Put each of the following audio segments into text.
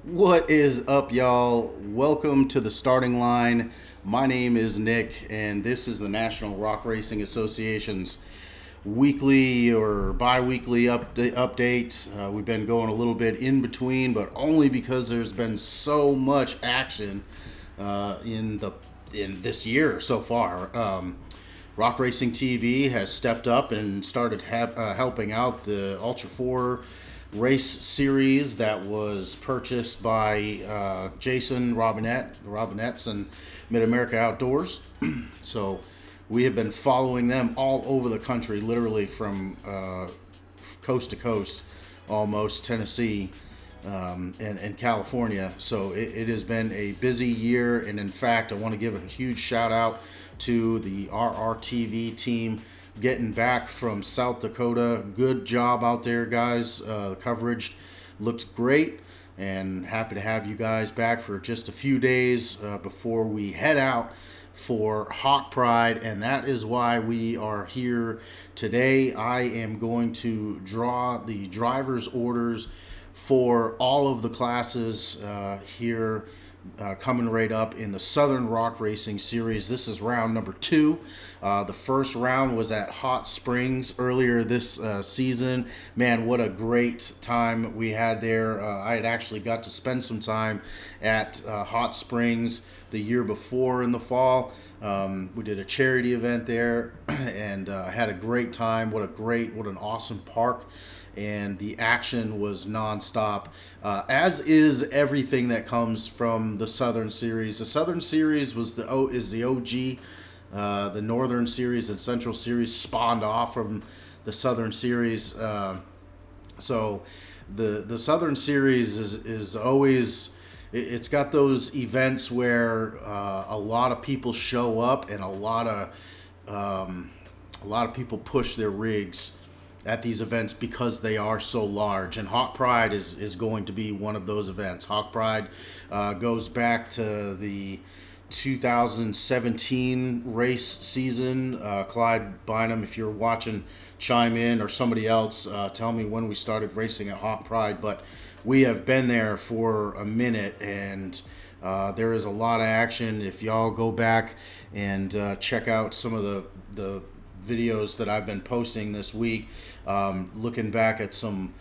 What is up, y'all? Welcome to the starting line. My name is Nick, and this is the National Rock Racing Association's weekly or bi-weekly update. We've been going a little bit in between, but only because there's been so much action in this year so far. Rock Racing TV has stepped up and started helping out the Ultra 4 race series that was purchased by Jason Robinette, the Robinettes, and Mid-America Outdoors. So we have been following them all over the country, literally from coast to coast, almost Tennessee and California. So it has been a busy year, and in fact, I want to give a huge shout out to the RRTV team getting back from South Dakota. Good job out there, guys. The coverage looked great, and happy to have you guys back for just a few days before we head out for Hawk Pride, and that is why we are here today. I am going to draw the driver's orders for all of the classes here coming right up in the Southern Rock Racing Series. This is round number 2. The first round was at Hot Springs earlier this season. Man, what a great time we had there. I had actually got to spend some time at Hot Springs the year before in the fall. We did a charity event there and had a great time. What an awesome park. And the action was nonstop, as is everything that comes from the Southern Series. The Southern Series is the OG. The Northern Series and Central Series spawned off from the Southern Series. So the Southern Series is always, it's got those events where a lot of people show up and a lot of people push their rigs at these events because they are so large, and Hawk Pride is going to be one of those events. Hawk Pride goes back to the 2017 race season. Clyde Bynum, if you're watching, chime in, or somebody else, tell me when we started racing at Hawk Pride, but we have been there for a minute, and there is a lot of action. If y'all go back and check out some of the videos that I've been posting this week, looking back at some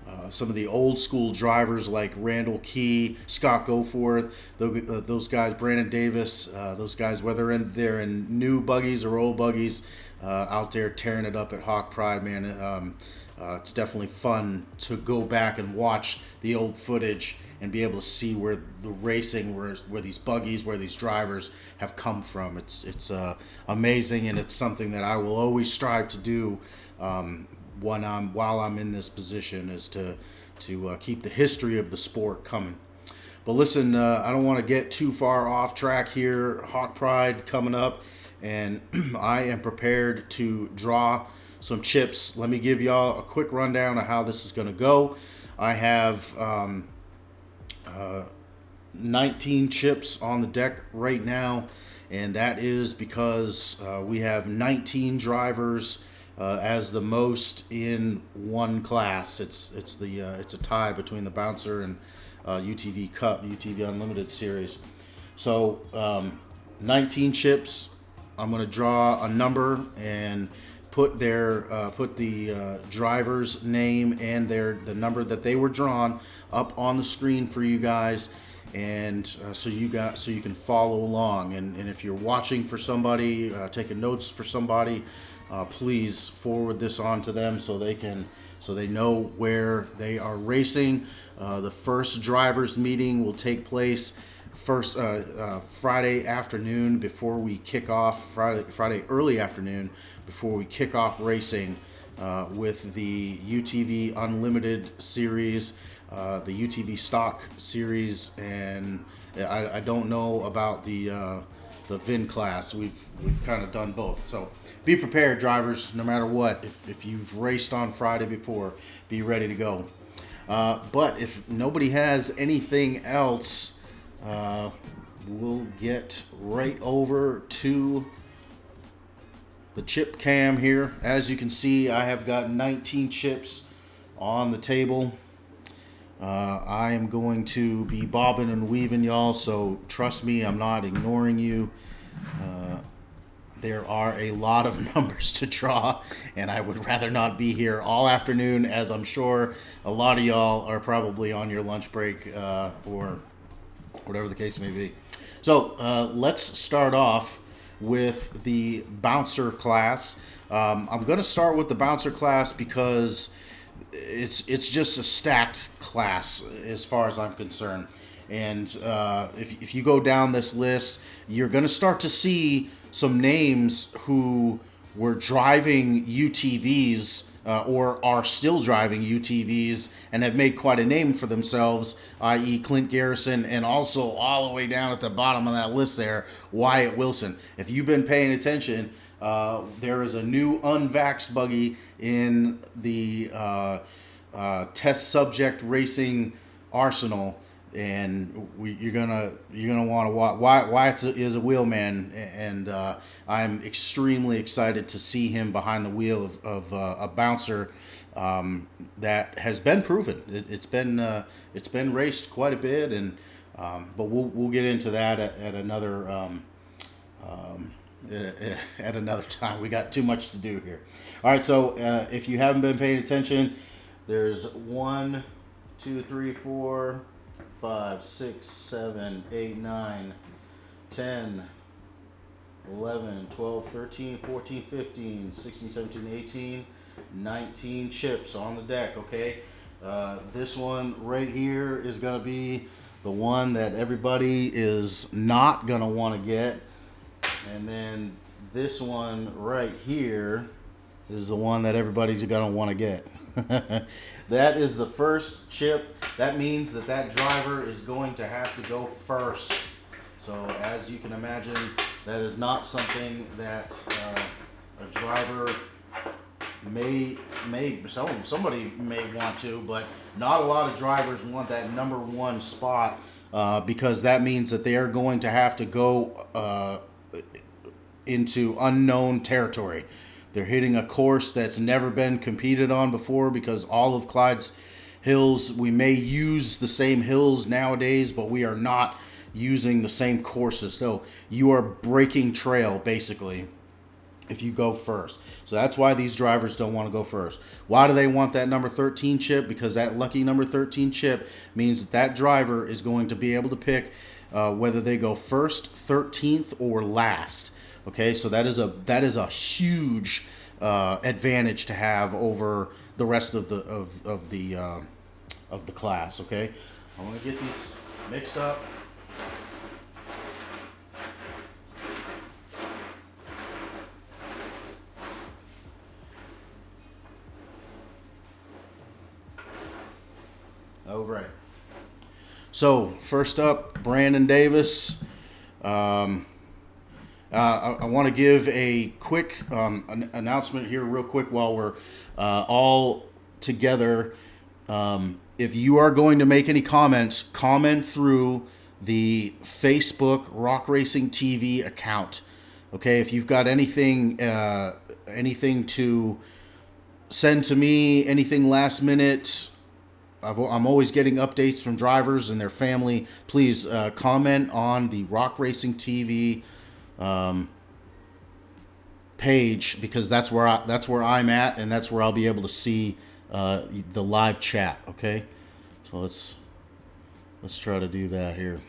of the old school drivers like Randall Key, Scott Goforth, those guys, Brandon Davis, those guys, whether they're in new buggies or old buggies, out there tearing it up at Hawk Pride, man. It's definitely fun to go back and watch the old footage and be able to see where the racing, where these buggies, where these drivers have come from. It's amazing, and it's something that I will always strive to do while I'm in this position, is to keep the history of the sport coming. But listen, I don't want to get too far off track here. Hawk Pride coming up, and I am prepared to draw some chips. Let me give y'all a quick rundown of how this is going to go. I have 19 chips on the deck right now, and that is because we have 19 drivers as the most in one class. It's a tie between the Bouncer and UTV Cup, UTV Unlimited Series. So 19 chips. I'm going to draw a number and put the driver's name and the number that they were drawn up on the screen for you guys, and so you can follow along. And if you're watching for somebody, taking notes for somebody, please forward this on to them so they know where they are racing. The first drivers meeting will take place first Friday afternoon before we kick off, Friday early afternoon before we kick off racing with the UTV Unlimited Series, the UTV Stock Series, and I don't know about the VIN class. We've kind of done both. So be prepared, drivers, no matter what. If you've raced on Friday before, be ready to go. But if nobody has anything else, we'll get right over to the chip cam here. As you can see, I have got 19 chips on the table. I am going to be bobbing and weaving, y'all, so trust me, I'm not ignoring you. There are a lot of numbers to draw, and I would rather not be here all afternoon, as I'm sure a lot of y'all are probably on your lunch break or whatever the case may be. So let's start off with the bouncer class. I'm going to start with the bouncer class because it's just a stacked class as far as I'm concerned. And if you go down this list, you're going to start to see some names who were driving UTVs or are still driving UTVs and have made quite a name for themselves, i.e. Clint Garrison, and also all the way down at the bottom of that list there, Wyatt Wilson. If you've been paying attention, there is a new unvaxxed buggy in the test subject racing arsenal, and you're gonna want to watch. Wyatt is a wheelman, and I'm extremely excited to see him behind the wheel of a bouncer that has been proven. It's been raced quite a bit, and but we'll get into that at another. At another time. We got too much to do here. All right, so if you haven't been paying attention, there's 1, 2, 3, 4, 5, 6, 7, 8, 9, 10, 11, 12, 13, 14, 15, 16, 17, 18, 19 chips on the deck, okay? This one right here is going to be the one that everybody is not going to want to get. And then this one right here is the one that everybody's going to want to get. That is the first chip. That means that driver is going to have to go first. So as you can imagine, that is not something that a driver somebody may want to, but not a lot of drivers want that number one spot because that means that they are going to have to go into unknown territory. They're hitting a course that's never been competed on before, because all of Clyde's hills, we may use the same hills nowadays, but we are not using the same courses. So you are breaking trail, basically, if you go first. So that's why these drivers don't want to go first. Why do they want that number 13 chip? Because that lucky number 13 chip means that driver is going to be able to pick whether they go first, 13th, or last. Okay, so that is a huge advantage to have over the rest of the class. Okay, I'm gonna get these mixed up. All right. So first up, Brandon Davis. I want to give a quick announcement here real quick while we're all together. If you are going to make any comments, comment through the Facebook Rock Racing TV account. Okay, if you've got anything to send to me, anything last minute, I'm always getting updates from drivers and their family. Please comment on the Rock Racing TV page, because that's where I'm at, and that's where I'll be able to see the live chat. Okay, so let's try to do that here.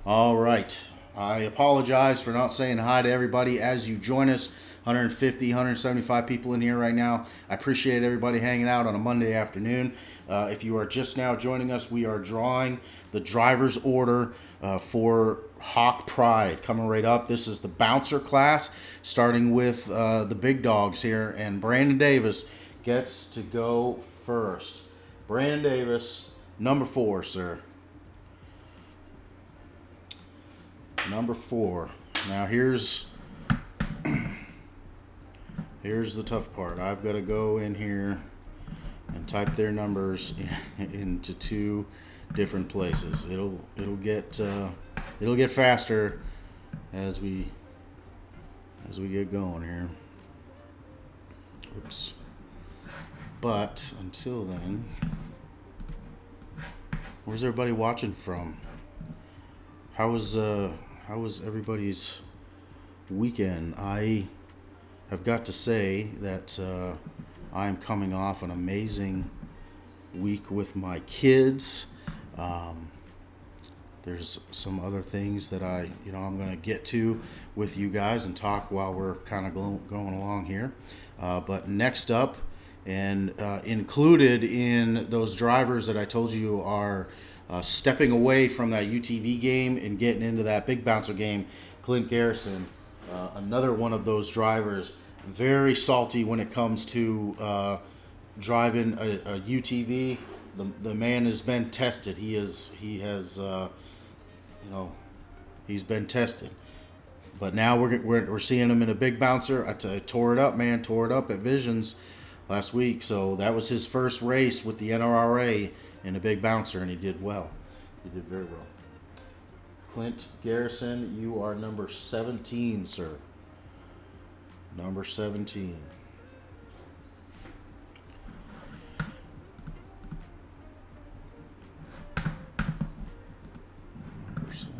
All right. I apologize for not saying hi to everybody as you join us. 150, 175 people in here right now. I appreciate everybody hanging out on a Monday afternoon. If you are just now joining us, we are drawing the driver's order for Hawk Pride coming right up. This is the bouncer class, starting with the big dogs here, and Brandon Davis gets to go first. Brandon Davis, number 4, sir. Number 4. Now here's the tough part. I've got to go in here and type their numbers into 2 different places. It'll get faster as we get going here. Oops. But until then, where's everybody watching from? How was everybody's weekend? I have got to say that I'm coming off an amazing week with my kids. There's some other things that I'm going to get to with you guys and talk while we're kind of going along here. But next up, and included in those drivers that I told you are stepping away from that UTV game and getting into that big bouncer game, Clint Garrison, another one of those drivers, very salty when it comes to driving a UTV. The man has been tested. He's been tested. But now we're seeing him in a big bouncer. I tore it up, man. Tore it up at Visions last week. So that was his first race with the NRRA in a big bouncer, and he did well. He did very well. Clint Garrison, you are number 17, sir. Number 17. Number 17.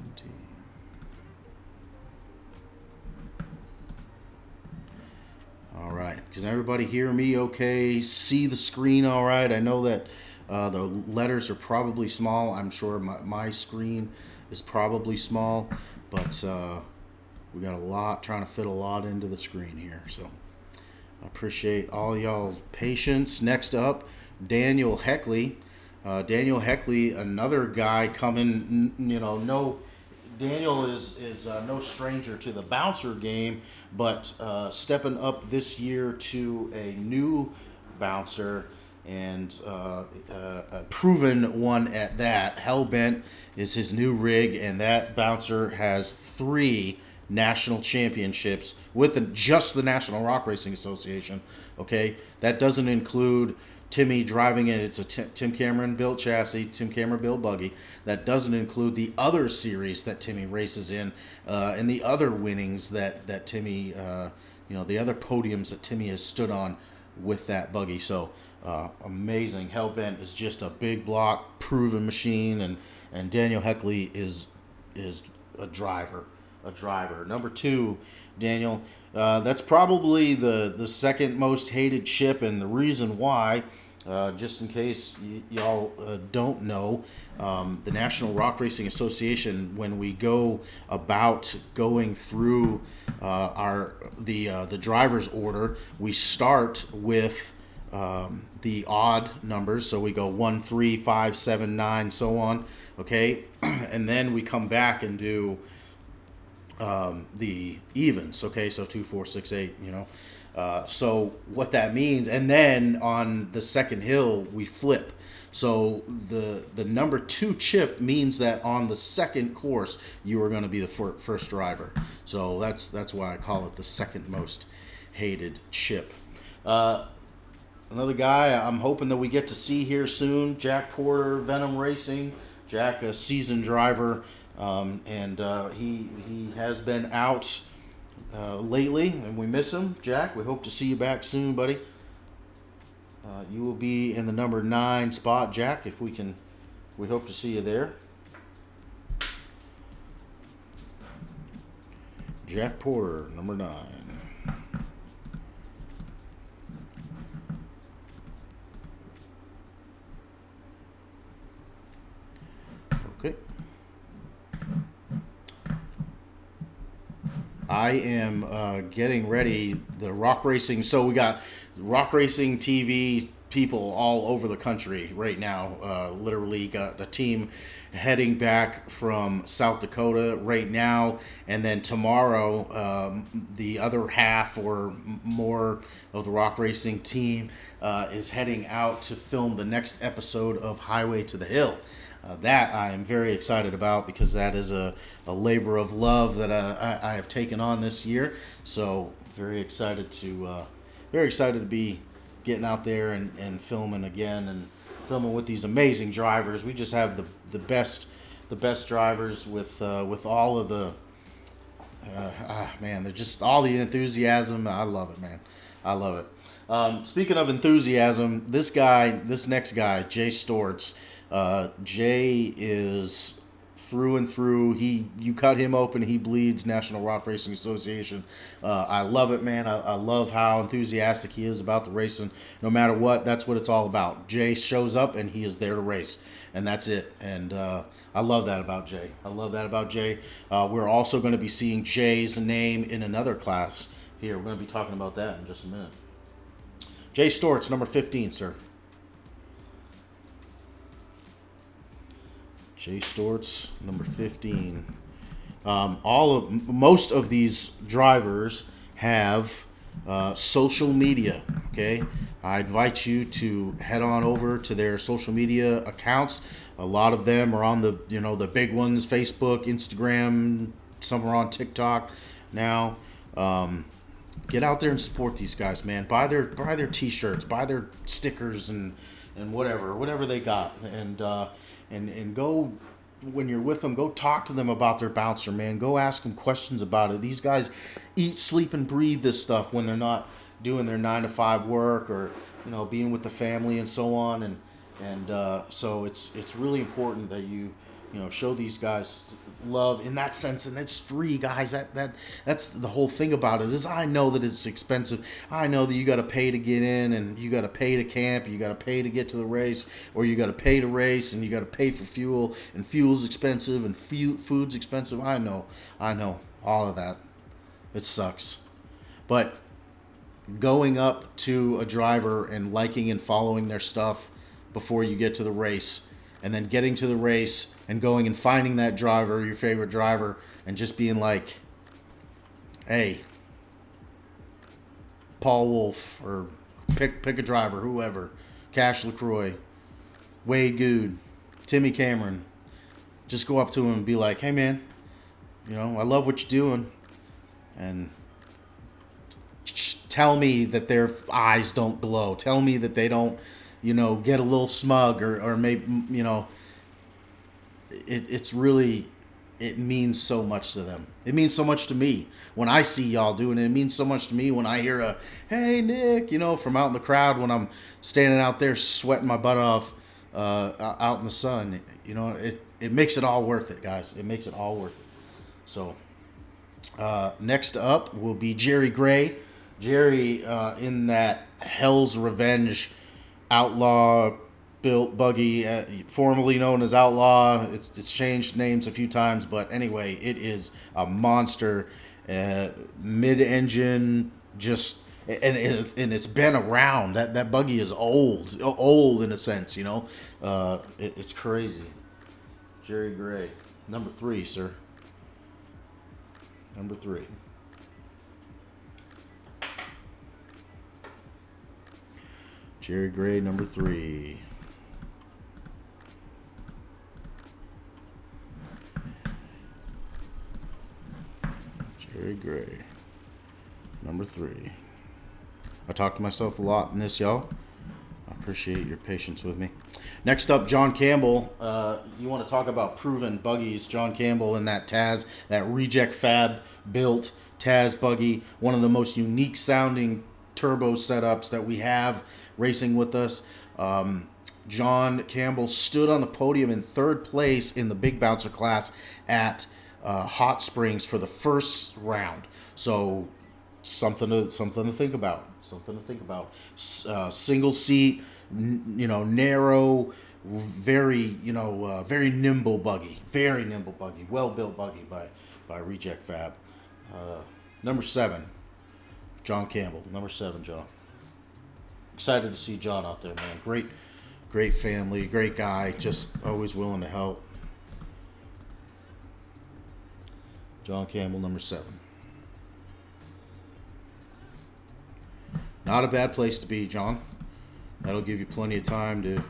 All right. Can everybody hear me okay? See the screen all right? I know that the letters are probably small. I'm sure my screen is probably small, but we got trying to fit a lot into the screen here. So I appreciate all y'all's patience. Next up, Daniel Heckley. Daniel Heckley, another guy coming, Daniel is no stranger to the bouncer game, but stepping up this year to a new bouncer, and a proven one at that. Hellbent is his new rig, and that bouncer has 3 national championships with just the National Rock Racing Association. Okay, that doesn't include Timmy driving it. It's a Tim Cameron built chassis, Tim Cameron built buggy. That doesn't include the other series that Timmy races in, and the other winnings that Timmy, the other podiums that Timmy has stood on with that buggy. So amazing. Hellbent is just a big block, proven machine, and Daniel Heckley is a driver. Number 2, Daniel. That's probably the second most hated chip, and the reason why, just in case y'all don't know, the National Rock Racing Association, when we go about going through the driver's order, we start with the odd numbers, so we go 1, 3, 5, 7, 9, so on. Okay, and then we come back and do the evens. Okay, so 2, 4, 6, 8. So what that means, and then on the second hill we flip. So the number 2 chip means that on the second course you are going to be the first driver. So that's why I call it the second most hated chip. Another guy I'm hoping that we get to see here soon, Jack Porter, Venom Racing. Jack, a seasoned driver, and he has been out lately, and we miss him. Jack, we hope to see you back soon, buddy. You will be in the number 9 spot, Jack, we hope to see you there. Jack Porter, number 9. Okay. I am getting ready. The rock racing. So we got rock racing TV people all over the country right now. Literally got a team heading back from South Dakota right now, and then tomorrow the other half or more of the rock racing team is heading out to film the next episode of Highway to the Hill. That I am very excited about because that is a labor of love that I have taken on this year. So very excited to be getting out there and filming again and filming with these amazing drivers. We just have the best drivers with all of the man. They're just all the enthusiasm. I love it, man. I love it. Speaking of enthusiasm, this next guy, Jay Storts. Jay is through and through. You cut him open, he bleeds. National Rock Racing Association. I love it, man. I love how enthusiastic he is about the racing. No matter what, that's what it's all about. Jay shows up and he is there to race, and that's it. And I love that about Jay. We're also going to be seeing Jay's name in another class here. We're going to be talking about that in just a minute. Jay Storts, number 15, sir. Jay Storts, number 15. Most of these drivers have social media. Okay, I invite you to head on over to their social media accounts. A lot of them are on the big ones: Facebook, Instagram. Some are on TikTok now. Get out there and support these guys, man. Buy their T-shirts, buy their stickers, and whatever they got, and go, when you're with them, go talk to them about their bouncer, man. Go ask them questions about it. These guys eat, sleep, and breathe this stuff when they're not doing their 9-to-5 work or being with the family and so on. And so it's really important that you show these guys love in that sense, and it's free, guys. That's the whole thing about it. Is I know that it's expensive. I know that you got to pay to get in, and you got to pay to camp, you got to pay to get to the race, or you got to pay to race, and you got to pay for fuel, and fuel's expensive, and food's expensive. I know all of that. It sucks, but going up to a driver and liking and following their stuff before you get to the race, and then getting to the race and going and finding that driver, your favorite driver, and just being like, hey, Paul Wolf, or pick a driver, whoever, Cash LaCroix, Wade Good, Timmy Cameron. Just go up to him and be like, hey, man, I love what you're doing. And tell me that their eyes don't glow. Tell me that they don't, get a little smug or maybe, it's really, it means so much to them. It means so much to me when I see y'all doing it. It means so much to me when I hear a, hey, Nick, from out in the crowd when I'm standing out there sweating my butt off out in the sun. It makes it all worth it, guys. It makes it all worth it. So next up will be Jerry Gray. Jerry in that Hell's Revenge Outlaw built buggy, formerly known as Outlaw. It's changed names a few times, but anyway, it is a monster, mid-engine, just and it's been around. That buggy is old in a sense, it's crazy. Jerry Gray, number 3, sir. Number 3. Jerry Gray, number 3. Jerry Gray, number 3. I talk to myself a lot in this, y'all. I appreciate your patience with me. Next up, John Campbell. You want to talk about proven buggies. John Campbell in that Taz, that reject fab built Taz buggy. One of the most unique sounding turbo setups that we have racing with us. John Campbell stood on the podium in 3rd place in the big bouncer class at Hot Springs for the first round. So something to think about. Single seat, narrow, very nimble buggy. Very nimble buggy. Well built buggy by Reject Fab. Number 7, John Campbell. Number 7, John. Excited to see John out there, man. Great family, great guy, just always willing to help. John Campbell, number 7. Not a bad place to be, John. That'll give you plenty of time to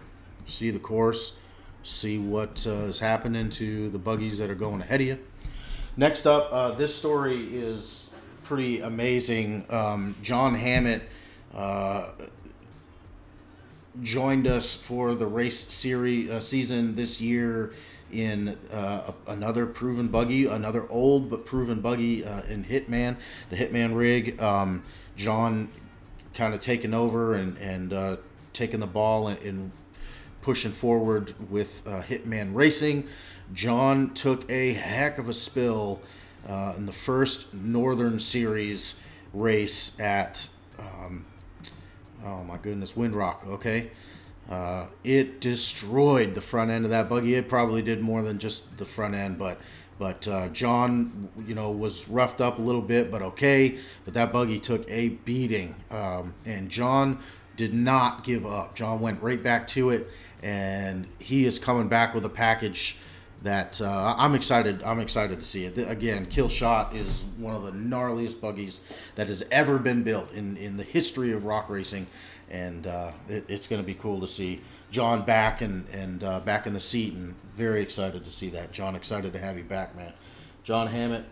see the course, see what is happening to the buggies that are going ahead of you. Next up, this story is pretty amazing. John Hammett joined us for the race series season this year in another proven buggy, another old but proven buggy in Hitman, the Hitman rig. John kind of taking over and taking the ball and pushing forward with Hitman Racing. John took a heck of a spill in the first Northern Series race at oh my goodness, Windrock. Okay, it destroyed the front end of that buggy. It probably did more than just the front end, but John, was roughed up a little bit, but okay. But that buggy took a beating, and John did not give up. John went right back to it, and he is coming back with a package that I'm excited to see it. Again, Kill Shot is one of the gnarliest buggies that has ever been built in the history of rock racing, and it's going to be cool to see John back and back in the seat, and very excited to see that. John, excited to have you back, man. John Hammett,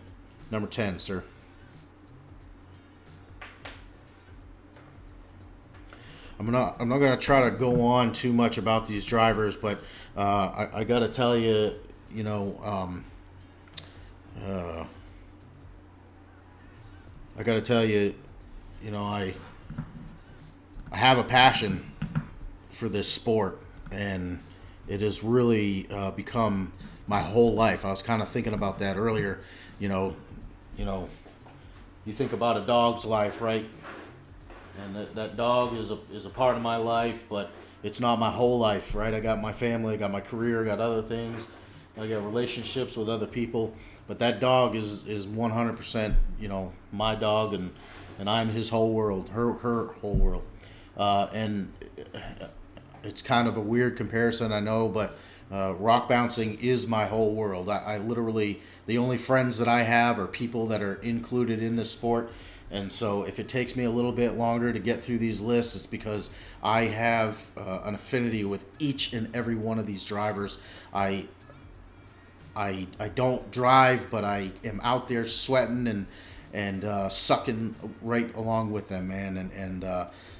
number 10, sir. I'm not going to try to go on too much about these drivers, but I got to tell you, I got to tell you, I have a passion for this sport, and it has really become my whole life. I was kind of thinking about that earlier. You think about a dog's life, right? And that dog is a part of my life, but it's not my whole life, right? I got my family, I got my career, I got other things, I got relationships with other people, but that dog is 100%, my dog, and I'm his whole world, her whole world, and it's kind of a weird comparison, I know, but rock bouncing is my whole world. I literally, the only friends that I have are people that are included in this sport. And so if it takes me a little bit longer to get through these lists, it's because I have an affinity with each and every one of these drivers. I don't drive, but I am out there sweating and sucking right along with them, man. And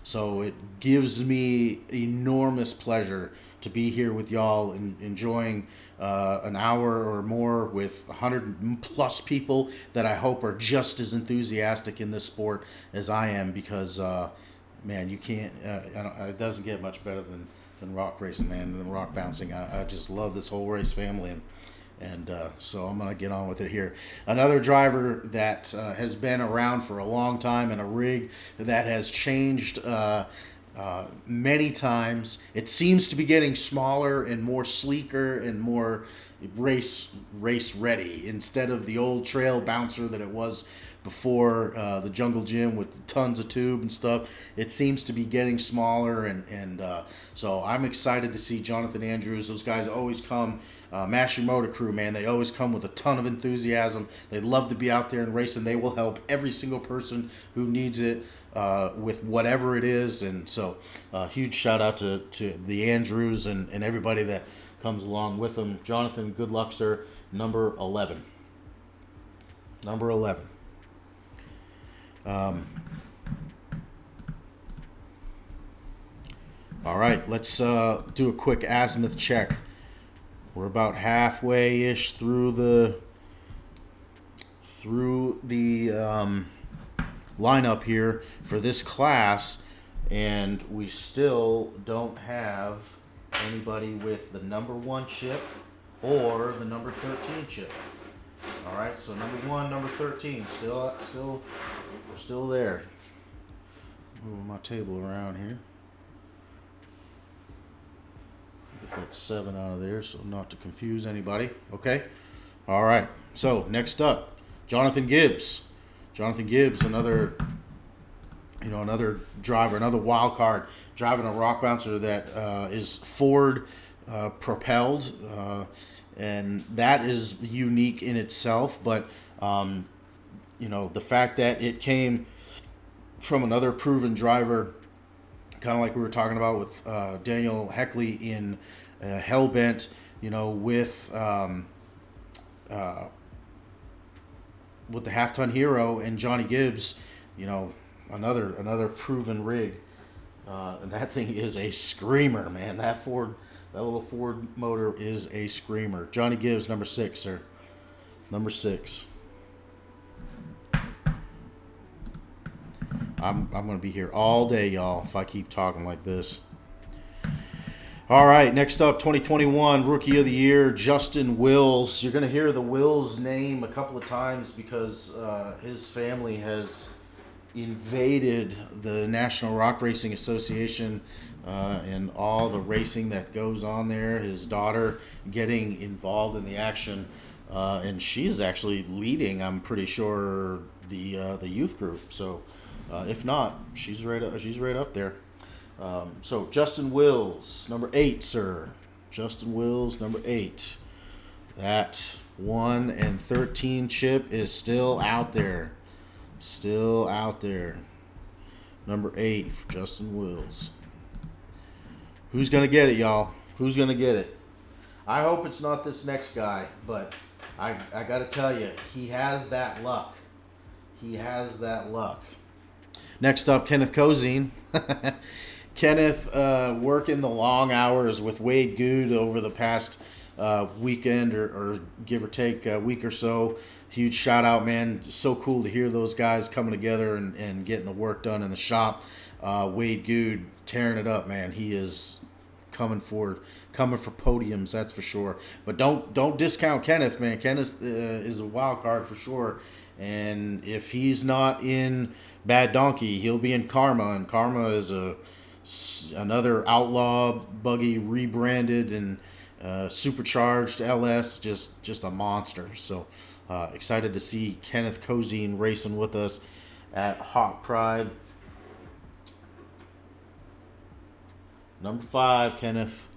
so it gives me enormous pleasure to be here with y'all and enjoying an hour or more with 100 plus people that I hope are just as enthusiastic in this sport as I am, because man, you can't it doesn't get much better than rock racing, man, than rock bouncing. I just love this whole race family, and so I'm going to get on with it here. Another driver that has been around for a long time, and a rig that has changed many times. It seems to be getting smaller and more sleeker and more race ready, instead of the old trail bouncer that it was before the Jungle Gym with tons of tube and stuff. It seems to be getting smaller, and so I'm excited to see Jonathan Andrews. Those guys always come, Mash Your Motor Crew, man, they always come with a ton of enthusiasm. They love to be out there and racing. They will help every single person who needs it with whatever it is. And so huge shout out to the Andrews and everybody that comes along with them. Jonathan, good luck, sir. Number 11. Number 11. All right, let's do a quick azimuth check. We're about halfway-ish through the lineup here for this class, and we still don't have anybody with the number 1 chip or the number 13 chip. All right, so number 1, number 13, we're still there. Moving my table around here. Get that 7 out of there so not to confuse anybody. Okay. All right. So next up, Jonathan Gibbs. Jonathan Gibbs, another driver, another wild card, driving a rock bouncer that is Ford propelled, and that is unique in itself. But the fact that it came from another proven driver, kind of like we were talking about with Daniel Heckley in Hellbent, with the half-ton hero and Johnny Gibbs, another proven rig. And that thing is a screamer, man. That little Ford motor is a screamer. Johnny Gibbs, number 6, sir. Number 6. I'm going to be here all day, y'all, if I keep talking like this. All right, next up, 2021 Rookie of the Year, Justin Wills. You're going to hear the Wills name a couple of times because his family has invaded the National Rock Racing Association and all the racing that goes on there. His daughter getting involved in the action, and she's actually leading, I'm pretty sure, the youth group. So if not, she's right up there. So Justin Wills, number 8, sir. Justin Wills, number 8. That 1 and 13 chip is still out there. Still out there. Number 8 for Justin Wills. Who's going to get it, y'all? Who's going to get it? I hope it's not this next guy, but I got to tell you, he has that luck. He has that luck. Next up, Kenneth Kozin. Kenneth working the long hours with Wade Good over the past weekend or give or take a week or so. Huge shout out, man. So cool to hear those guys coming together and getting the work done in the shop. Wade Good tearing it up, man. He is coming for podiums, that's for sure. But don't discount Kenneth, man. Kenneth is a wild card for sure. And if he's not in Bad Donkey, he'll be in Karma. And Karma is another outlaw buggy rebranded and supercharged LS, just a monster. So excited to see Kenneth Kozin racing with us at Hawk Pride. Number 5, Kenneth.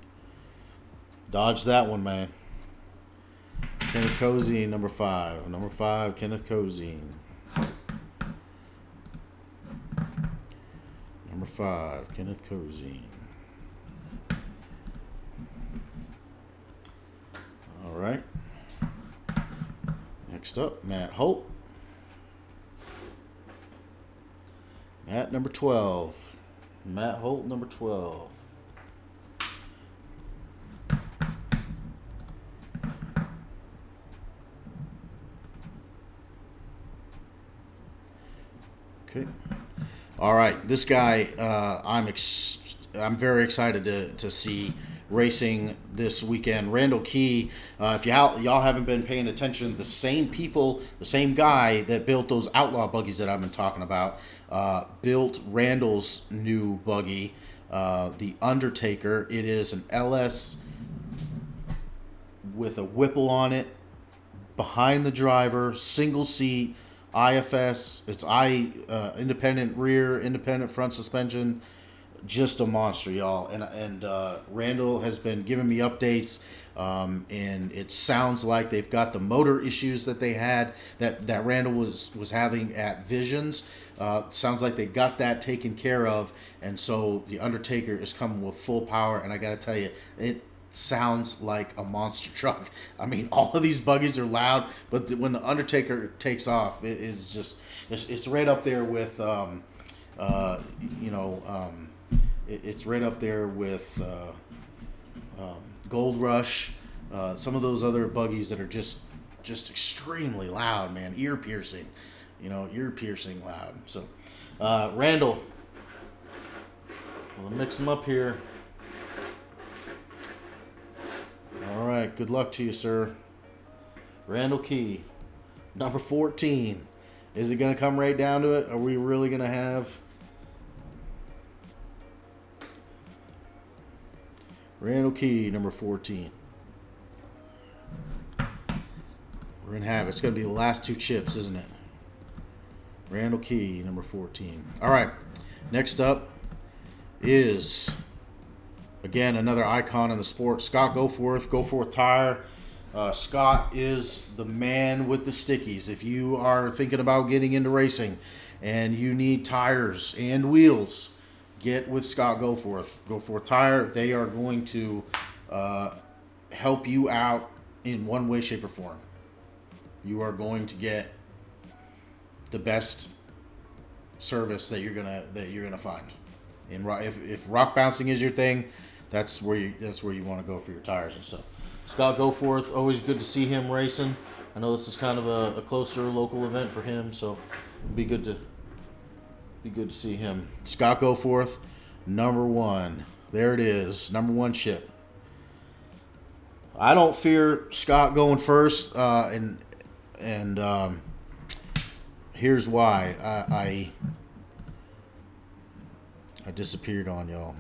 Dodge that one, man. Kenneth Kozin, number 5. Number 5, Kenneth Kozin. Number 5, Kenneth Kozin. All right. Next up, Matt Holt. Matt, number 12. Matt Holt, number 12. Okay. All right, this guy, I'm very excited to see racing this weekend. Randall Key. If y'all haven't been paying attention, the same guy that built those outlaw buggies that I've been talking about, built Randall's new buggy, the Undertaker. It is an LS with a Whipple on it, behind the driver, single seat. IFS, it's independent rear, independent front suspension, just a monster, y'all. And Randall has been giving me updates, and it sounds like they've got the motor issues that they had that Randall was having at Visions. Sounds like they got that taken care of, and so the Undertaker is coming with full power. And I got to tell you, it sounds like a monster truck. I mean, all of these buggies are loud, but when the Undertaker takes off, it's right up there with it's right up there with Gold Rush, some of those other buggies that are just extremely loud, man. Ear piercing loud. So Randall, we'll mix them up here. All right, good luck to you, sir. Randall Key, number 14. Is it going to come right down to it? Are we really going to have Randall Key, number 14? We're going to have it. It's going to be the last 2 chips, isn't it? Randall Key, number 14. All right. Next up is, again, another icon in the sport, Scott Goforth Tire. Scott is the man with the stickies. If you are thinking about getting into racing and you need tires and wheels, get with Scott Goforth Tire. They are going to help you out in one way, shape, or form. You are going to get the best service that you're gonna find. And if rock bouncing is your thing, that's where you want to go for your tires and stuff. Scott Goforth, always good to see him racing. I know this is kind of a closer local event for him, so it'd be good to see him. Scott Goforth, number 1. There it is, number 1 ship. I don't fear Scott going first, and here's why. I disappeared on y'all.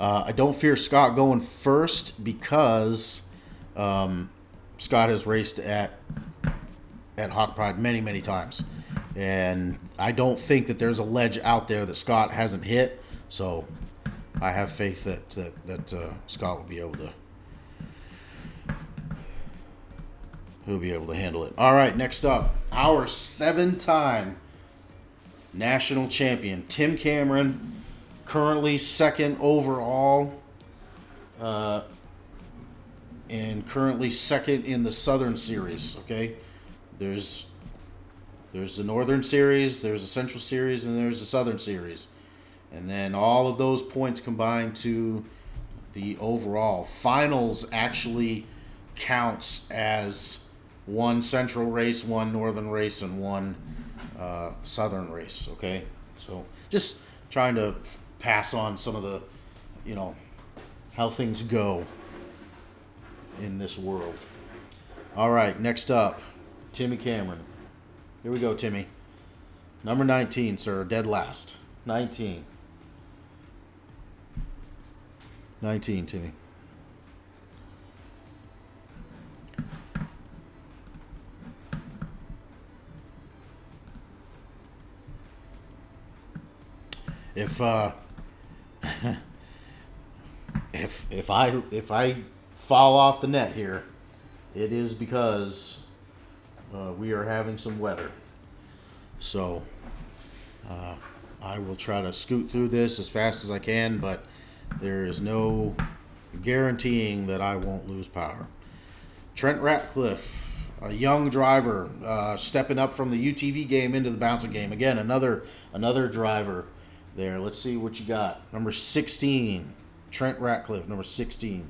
I don't fear Scott going first because Scott has raced at Hawk Pride many times, and I don't think that there's a ledge out there that Scott hasn't hit. So I have faith that Scott will be able to handle it. All right, next up, our 7-time national champion, Tim Cameron. Currently second overall, and currently second in the Southern Series. Okay, there's the Northern Series, there's the Central Series, and there's the Southern Series, and then all of those points combined to the overall finals actually counts as one Central race, one Northern race, and one Southern race. Okay, so just trying to pass on some of the, how things go in this world. All right, next up, Timmy Cameron. Here we go, Timmy. Number 19, sir, dead last. 19, Timmy. If I fall off the net here, it is because we are having some weather. So I will try to scoot through this as fast as I can, but there is no guaranteeing that I won't lose power. Trent Ratcliffe, a young driver, stepping up from the UTV game into the bouncing game. Again, another driver there. Let's see what you got. Number 16, Trent Ratcliffe, number 16.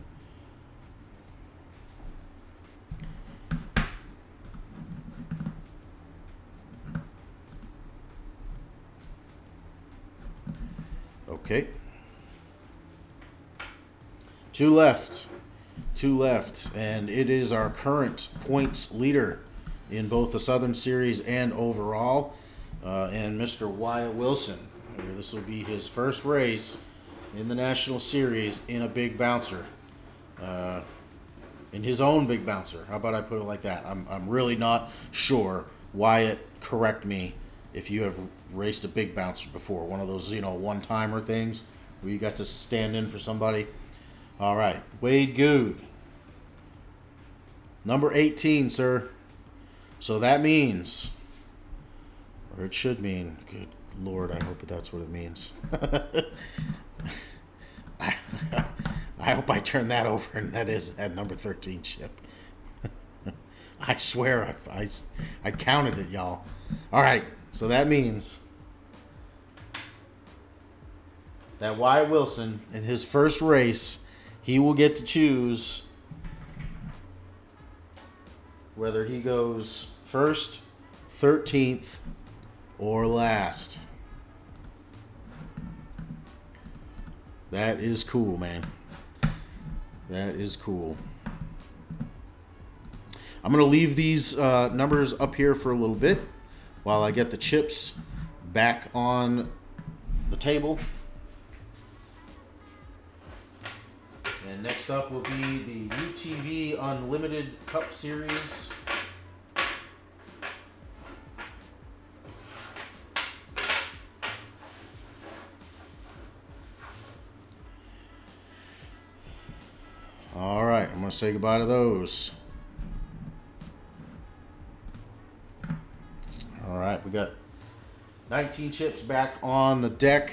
Okay. Two left, and it is our current points leader in both the Southern Series and overall, and Mr. Wyatt Wilson. This will be his first race in the National Series in a big bouncer, in his own big bouncer. How about I put it like that? I'm really not sure. Wyatt, correct me if you have raced a big bouncer before, one of those one-timer things where you got to stand in for somebody. All right, Wade Good, number 18, sir. So that means, or it should mean, good Lord, I hope that's what it means. I hope I turn that over, and that is that number 13 ship. I swear I counted it, y'all. All right, so that means that Wyatt Wilson, in his first race, he will get to choose whether he goes first, 13th, or last. That is cool, man. That is cool. I'm going to leave these numbers up here for a little bit while I get the chips back on the table. And next up will be the UTV Unlimited Cup Series. to say goodbye to those. All right, we got 19 chips back on the deck.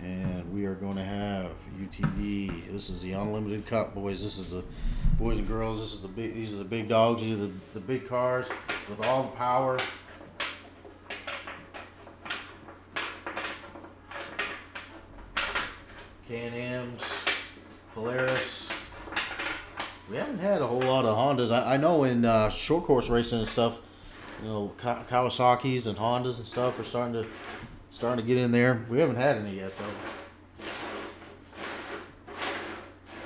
And we are going to have UTV. This is the Unlimited Cup, boys. This is the boys and girls. This is the big. These are the big dogs. These are the big cars with all the power. Can-Ams, Polaris. We haven't had a whole lot of Hondas. I know in short course racing and stuff, you know, Kawasaki's and Hondas and stuff are starting to get in there. We haven't had any yet though.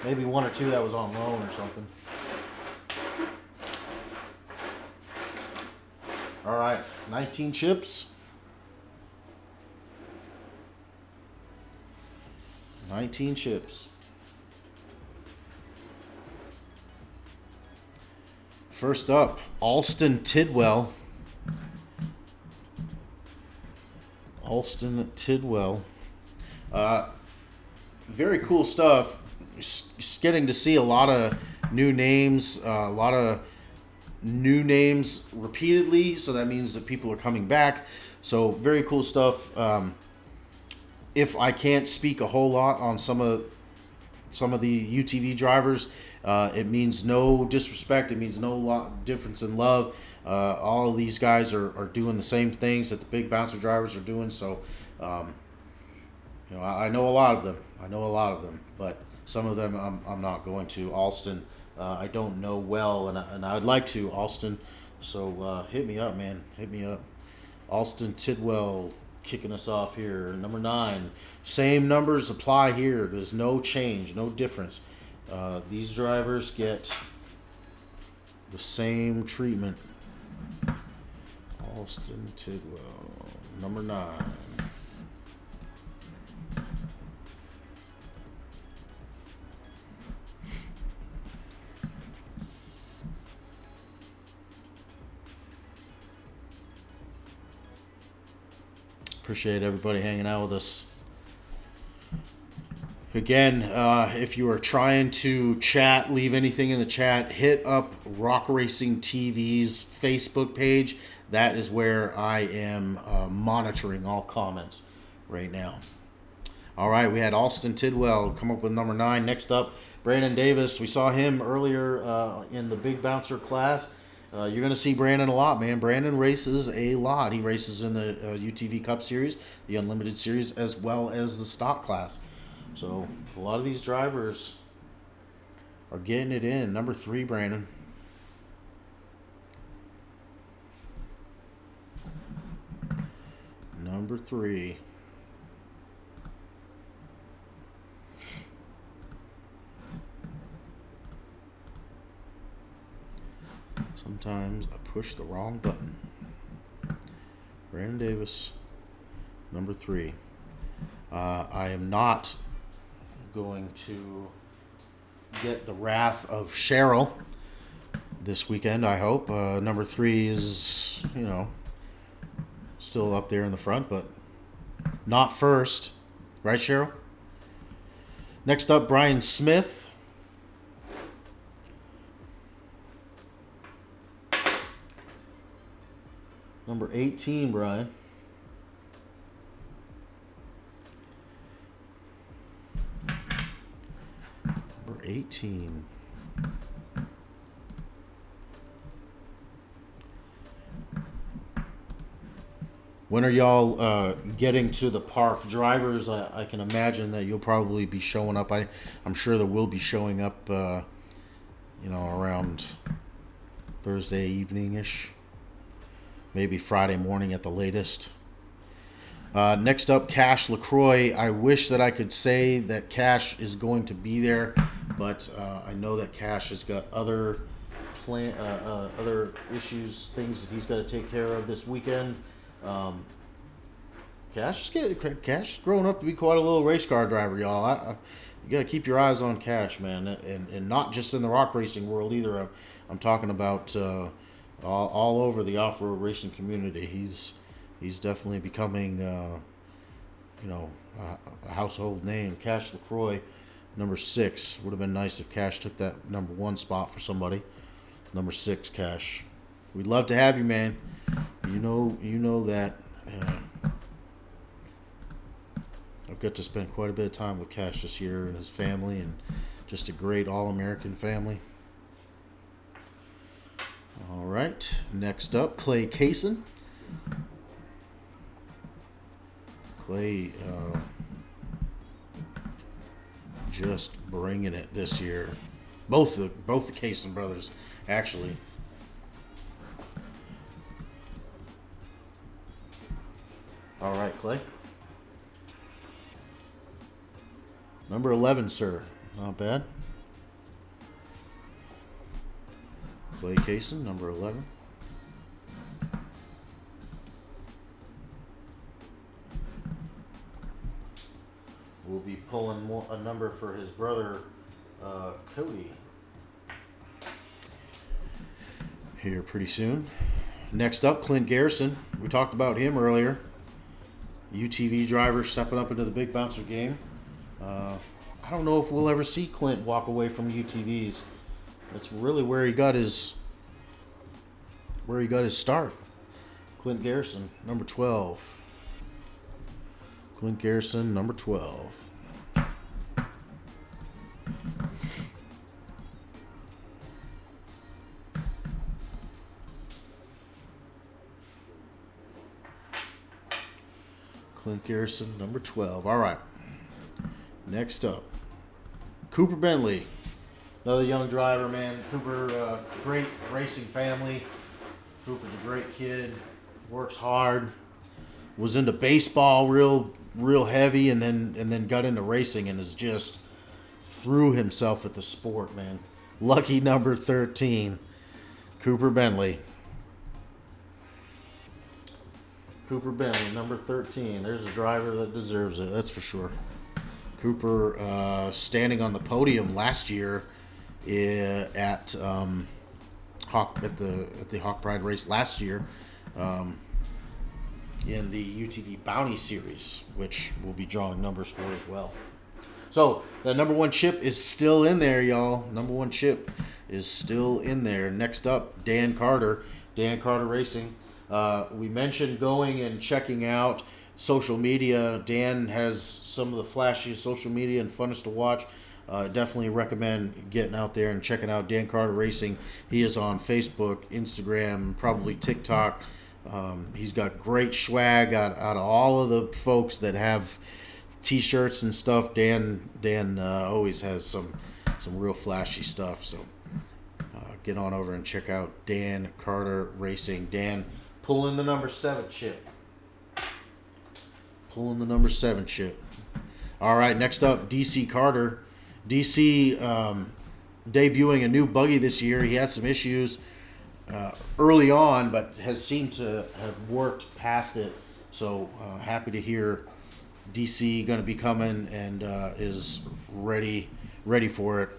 Maybe one or two that was on loan or something. All right, 19 chips. 19 chips. First up, Alston Tidwell. Alston Tidwell. Very cool stuff. Just getting to see a lot of new names, repeatedly. So that means that people are coming back. So very cool stuff. If I can't speak a whole lot on some of the UTV drivers, it means no disrespect. It means no difference in love. All of these guys are doing the same things that the big bouncer drivers are doing. So, I know a lot of them. But some of them I'm not going to. Alston, I don't know well, and I'd like to. Alston, so hit me up, man. Hit me up. Alston Tidwell kicking us off here. Number 9. Same numbers apply here. There's no change, no difference. These drivers get the same treatment. Alston Tidwell, number 9. Appreciate everybody hanging out with us. Again, if you are trying to chat, leave anything in the chat, hit up Rock Racing TV's Facebook page. That is where I am monitoring all comments right now. All right, we had Alston Tidwell come up with number 9. Next up, Brandon Davis. We saw him earlier in the big bouncer class. You're going to see Brandon a lot, man. Brandon races a lot. He races in the UTV Cup Series, the Unlimited Series, as well as the stock class. So a lot of these drivers are getting it in. Number 3, Brandon. Number 3. Sometimes I push the wrong button. Brandon Davis, number 3. I am not going to get the wrath of Cheryl this weekend, I hope. Number 3 is, still up there in the front, but not first. Right, Cheryl? Next up, Brian Smith. Number 18, Brian. Number 18. When are y'all getting to the park? Drivers, I can imagine that you'll probably be showing up. I'm sure that we'll be showing up, around Thursday evening-ish. Maybe Friday morning at the latest. Next up, Cash LaCroix. I wish that I could say that Cash is going to be there, but I know that Cash has got other issues, things that he's got to take care of this weekend. Cash is growing up to be quite a little race car driver, y'all. You got to keep your eyes on Cash, man, and not just in the rock racing world either. I'm talking about all over the off-road racing community. He's definitely becoming, a household name. Cash LaCroix, Number 6. Would have been nice if Cash took that number 1 spot for somebody. Number 6, Cash. We'd love to have you, man. You know that. I've got to spend quite a bit of time with Cash this year and his family, and just a great All-American family. All right. Next up, Clay Cason. Clay just bringing it this year. Both the Cason brothers, actually. All right, Clay. Number 11, sir. Not bad. Clay Cason, number 11. We'll be pulling a number for his brother, Cody, here pretty soon. Next up, Clint Garrison. We talked about him earlier. UTV driver stepping up into the big bouncer game. I don't know if we'll ever see Clint walk away from UTVs. That's really where he got his start. Clint Garrison, number 12. Clint Garrison, number 12. Clint Garrison, number 12. All right. Next up, Cooper Bentley. Another young driver, man. Cooper, great racing family. Cooper's a great kid. Works hard. Was into baseball real heavy, and then got into racing and has just threw himself at the sport, man. Lucky number 13, Cooper Bentley. Cooper Bentley, number 13. There's a driver that deserves it, that's for sure. Cooper standing on the podium last year at the Hawk Pride race last year in the UTV Bounty Series, which we'll be drawing numbers for as well. So the number 1 chip is still in there, y'all. Number 1 chip is still in there. Next up, Dan Carter. Dan Carter Racing. We mentioned going and checking out social media. Dan has some of the flashiest social media and funnest to watch. Definitely recommend getting out there and checking out Dan Carter Racing. He is on Facebook, Instagram, probably TikTok. He's got great swag out of all of the folks that have T-shirts and stuff. Dan always has some real flashy stuff. So get on over and check out Dan Carter Racing. Dan pulling the number 7 chip. Pulling the number 7 chip. All right, next up, DC Carter. DC debuting a new buggy this year. He had some issues early on, but has seemed to have worked past it. So happy to hear DC going to be coming and is ready for it.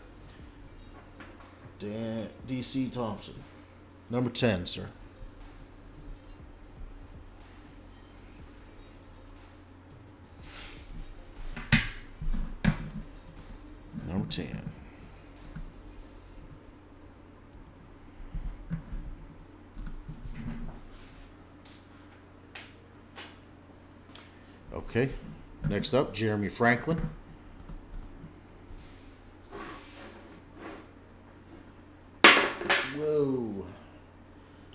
DC Thompson, number 10, sir. Number 10. Okay. Next up, Jeremy Franklin. Whoa.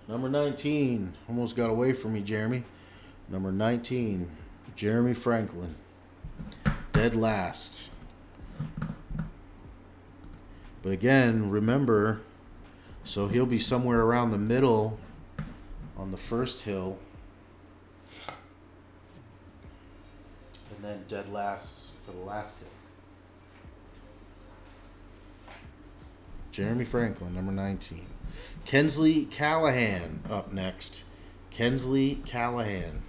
Number 19. Almost got away from me, Jeremy. Number 19, Jeremy Franklin. Dead last. But again, remember, so he'll be somewhere around the middle on the first hill. And then dead last for the last hill. Jeremy Franklin, number 19. Kensli Callahan up next. Kensli Callahan.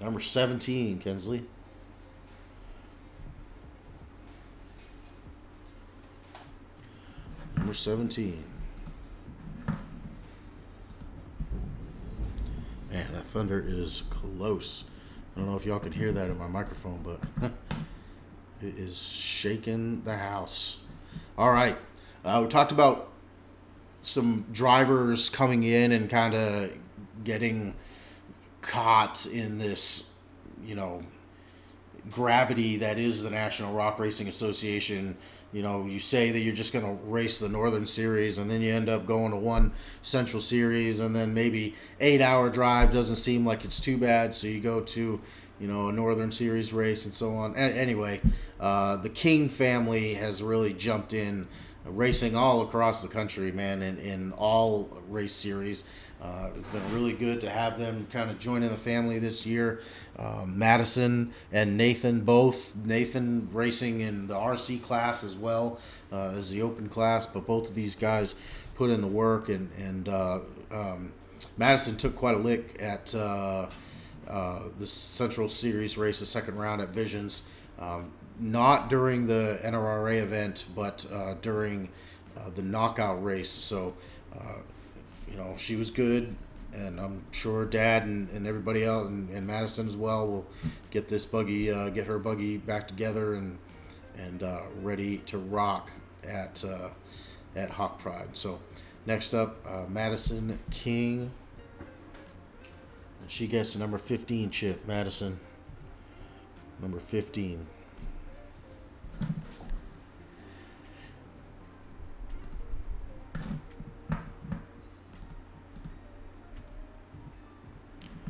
Number 17, Kensli. Number 17. Man, that thunder is close. don't know if y'all can hear that in my microphone, but it is shaking the house. All right. We talked about some drivers coming in and kind of getting caught in this, gravity that is the National Rock Racing Association. You say that you're just going to race the Northern Series, and then you end up going to one Central Series, and then maybe 8-hour drive doesn't seem like it's too bad, so you go to, a Northern Series race and so on. Anyway, the King family has really jumped in, racing all across the country, man, in all race series. It's been really good to have them kind of join in the family this year. Madison and Nathan both. Nathan racing in the RC class as well as the open class, but both of these guys put in the work. And Madison took quite a lick at the Central Series race, the second round at Visions. Not during the NRRA event, but during the knockout race. So, she was good, and I'm sure Dad and everybody else and Madison as well will get this buggy, get her buggy back together and ready to rock at Hawk Pride. So, next up, Madison King, and she gets the number 15 chip. Madison, number 15.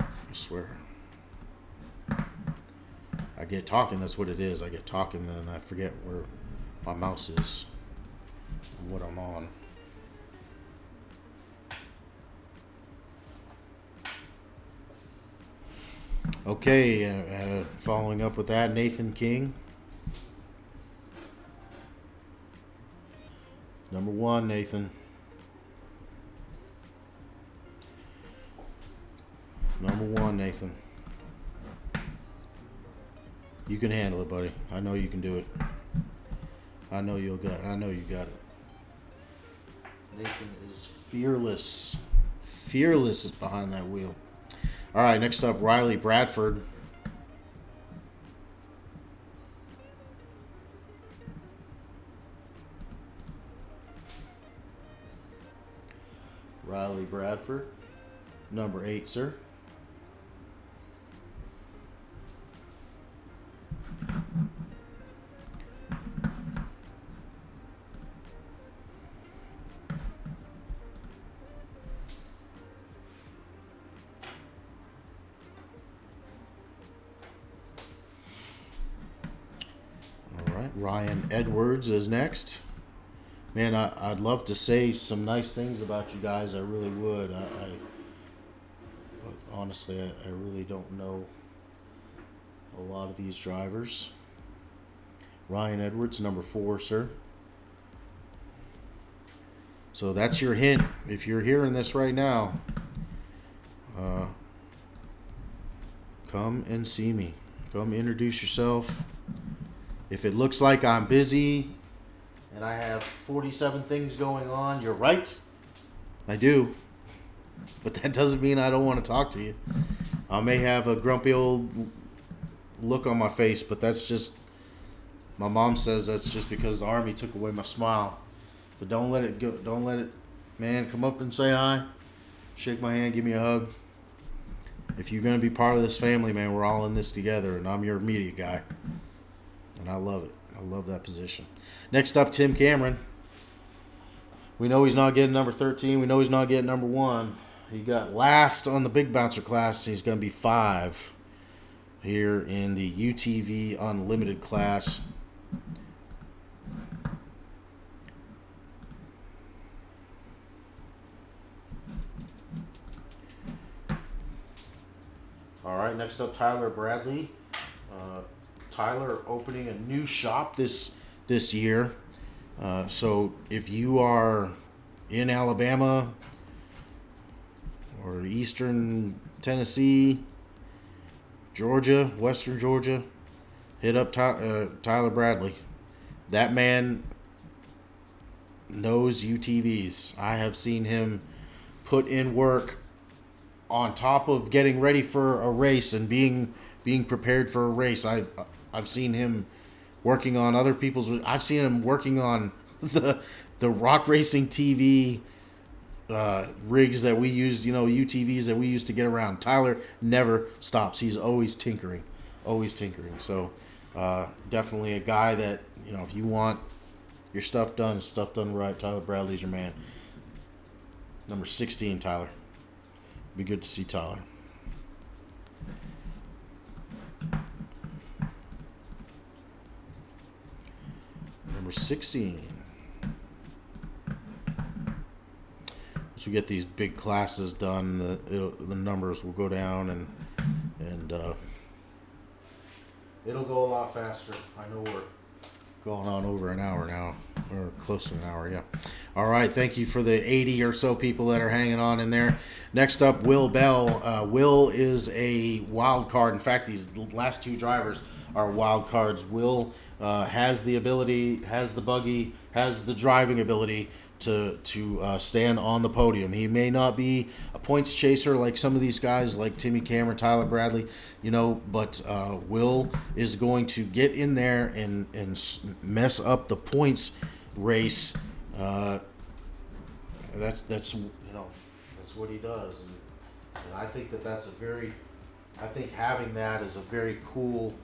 I swear. I get talking, that's what it is. I get talking, then I forget where my mouse is and what I'm on. Okay, following up with that, Nathan King. Number 1, Nathan. Number 1, Nathan. You can handle it, buddy. I know you can do it. I know you got it. Nathan is fearless. Fearless is behind that wheel. All right, next up, Riley Bradford. Riley Bradford, number 8, sir. All right, Ryan Edwards is next. Man, I'd love to say some nice things about you guys. I really would. But honestly, I really don't know a lot of these drivers. Ryan Edwards, number 4, sir. So that's your hint. If you're hearing this right now, come and see me. Come introduce yourself. If it looks like I'm busy and I have 47 things going on, you're right. I do. But that doesn't mean I don't want to talk to you. I may have a grumpy old look on my face, but that's just, my mom says that's just because the Army took away my smile. But don't let it go. Don't let it, man, come up and say hi. Shake my hand, give me a hug. If you're going to be part of this family, man, we're all in this together, and I'm your media guy. And I love it. I love that position. Next up, Tim Cameron. We know he's not getting number 13. We know he's not getting number 1. He got last on the big bouncer class. He's going to be 5 here in the UTV Unlimited class. All right, next up, Tyler Bradley. Tyler opening a new shop this year. So if you are in Alabama or Eastern Tennessee, Georgia, Western Georgia, hit up Tyler Bradley. That man knows UTVs. I have seen him put in work on top of getting ready for a race and being being prepared for a race. I've seen him working on other people's. I've seen him working on the rock racing TV rigs that we used, UTVs that we used to get around. Tyler never stops. He's always tinkering. So definitely a guy that, if you want your stuff done right, Tyler Bradley's your man. Number 16, Tyler. Be good to see Tyler. Number 16. As we get these big classes done, the numbers will go down and it'll go a lot faster. I know we're going on over an hour now, or close to an hour, yeah. All right, thank you for the 80 or so people that are hanging on in there. Next up, Will Bell. Will is a wild card. In fact, these last two drivers are wild cards. Will has the ability, has the buggy, has the driving ability to stand on the podium. He may not be a points chaser like some of these guys, like Timmy Cameron, Tyler Bradley, but Will is going to get in there and mess up the points race. That's what he does, and I think that's I think having that is a very cool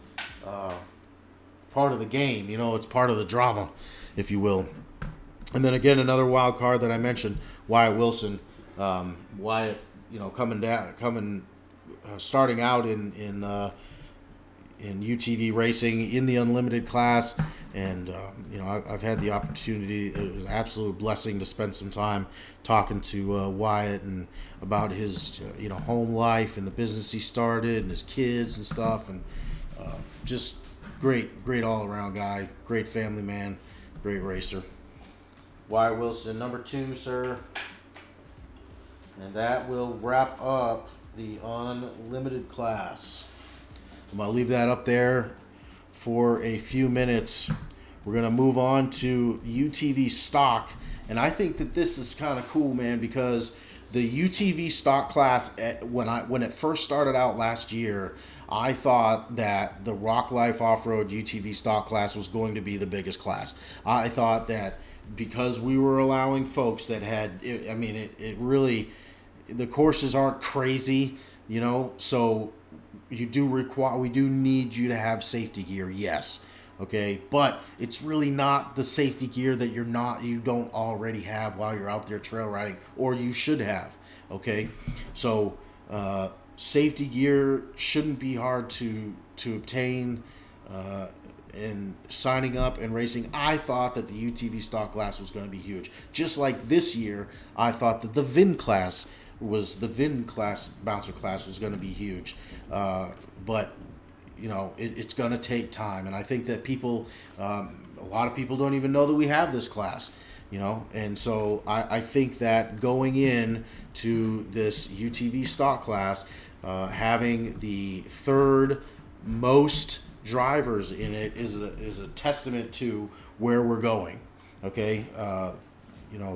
part of the game. It's part of the drama, if you will. And then again, another wild card that I mentioned, Wyatt Wilson. Wyatt, starting out in UTV racing in the Unlimited class, and I've had the opportunity. It was an absolute blessing to spend some time talking to Wyatt and about his home life and the business he started and his kids and stuff, and just great all around guy, great family man, great racer. Wyatt Wilson, number 2, sir. And that will wrap up the Unlimited class. I'm going to leave that up there for a few minutes. We're going to move on to UTV Stock. And I think that this is kind of cool, man, because the UTV Stock class, when it first started out last year, I thought that the Rock Life Off-Road UTV Stock class was going to be the biggest class. I thought that because we were allowing folks that had, it really, the courses aren't crazy, so we do need you to have safety gear, yes, okay, but it's really not the safety gear that you don't already have while you're out there trail riding, or you should have, okay, so safety gear shouldn't be hard to obtain. And signing up and racing, I thought that the UTV Stock class was going to be huge. Just like this year, I thought that the VIN class bouncer class was going to be huge. But it's going to take time, and I think that people, a lot of people don't even know that we have this class. And so I think that going in to this UTV Stock class, having the third most drivers in it is a testament to where we're going. Okay,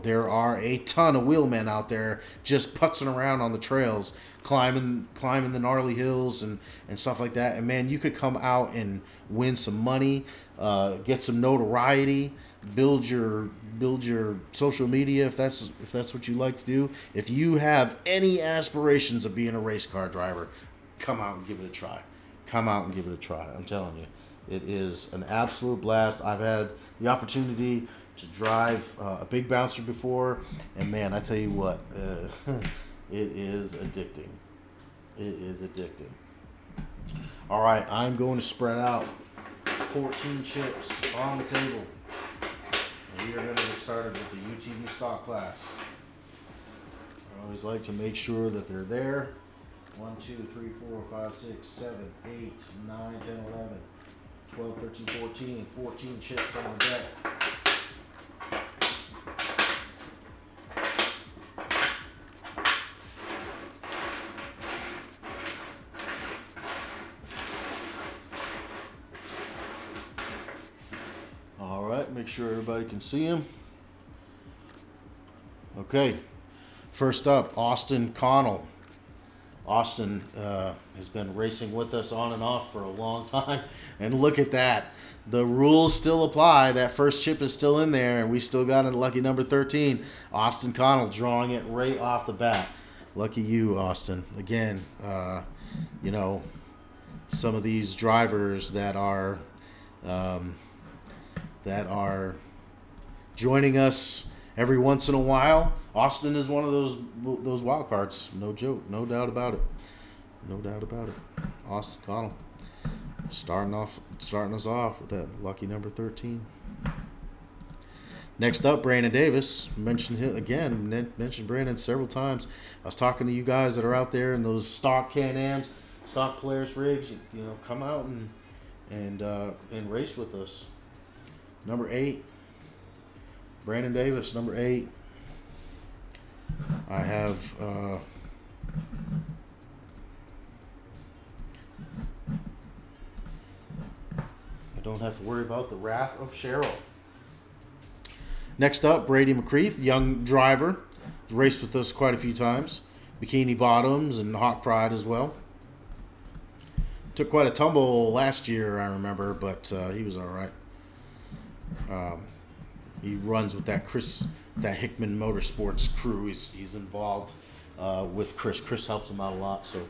there are a ton of wheelmen out there just putzing around on the trails, climbing the gnarly hills and stuff like that. And man, you could come out and win some money, get some notoriety, build your social media if that's what you like to do. If you have any aspirations of being a race car driver, come out and give it a try. I'm telling you, it is an absolute blast. I've had the opportunity to drive a big bouncer before, and man, I tell you what, it is addicting. All right, I'm going to spread out 14 chips on the table, and we are going to get started with the UTV Stock class. I always like to make sure that they're there. 1, 2, 3, 4, 5, 6, 7, 8, 9, 10, 11, 12, 13, 14, 14 chips on the deck. All right, make sure everybody can see them. Okay, first up, Austin Connell. Austin has been racing with us on and off for a long time. And look at that. The rules still apply. That first chip is still in there, and we still got a lucky number 13. Austin Connell drawing it right off the bat. Lucky you, Austin. Again, some of these drivers that are joining us every once in a while. Austin is one of those wild cards. No joke. No doubt about it. Austin Connell starting us off with that lucky number 13. Next up, Brandon Davis. Mentioned him again. Mentioned Brandon several times. I was talking to you guys that are out there in those stock Can-Ams, stock Polaris rigs. Come out and race with us. Number 8. Brandon Davis, number 8. I have I don't have to worry about the wrath of Cheryl. Next up, Brady McCreath, young driver. He's raced with us quite a few times. Bikini Bottoms and Hawk Pride as well. Took quite a tumble last year, I remember, but he was all right. He runs with that Hickman Motorsports crew. He's involved with Chris. Chris helps him out a lot, so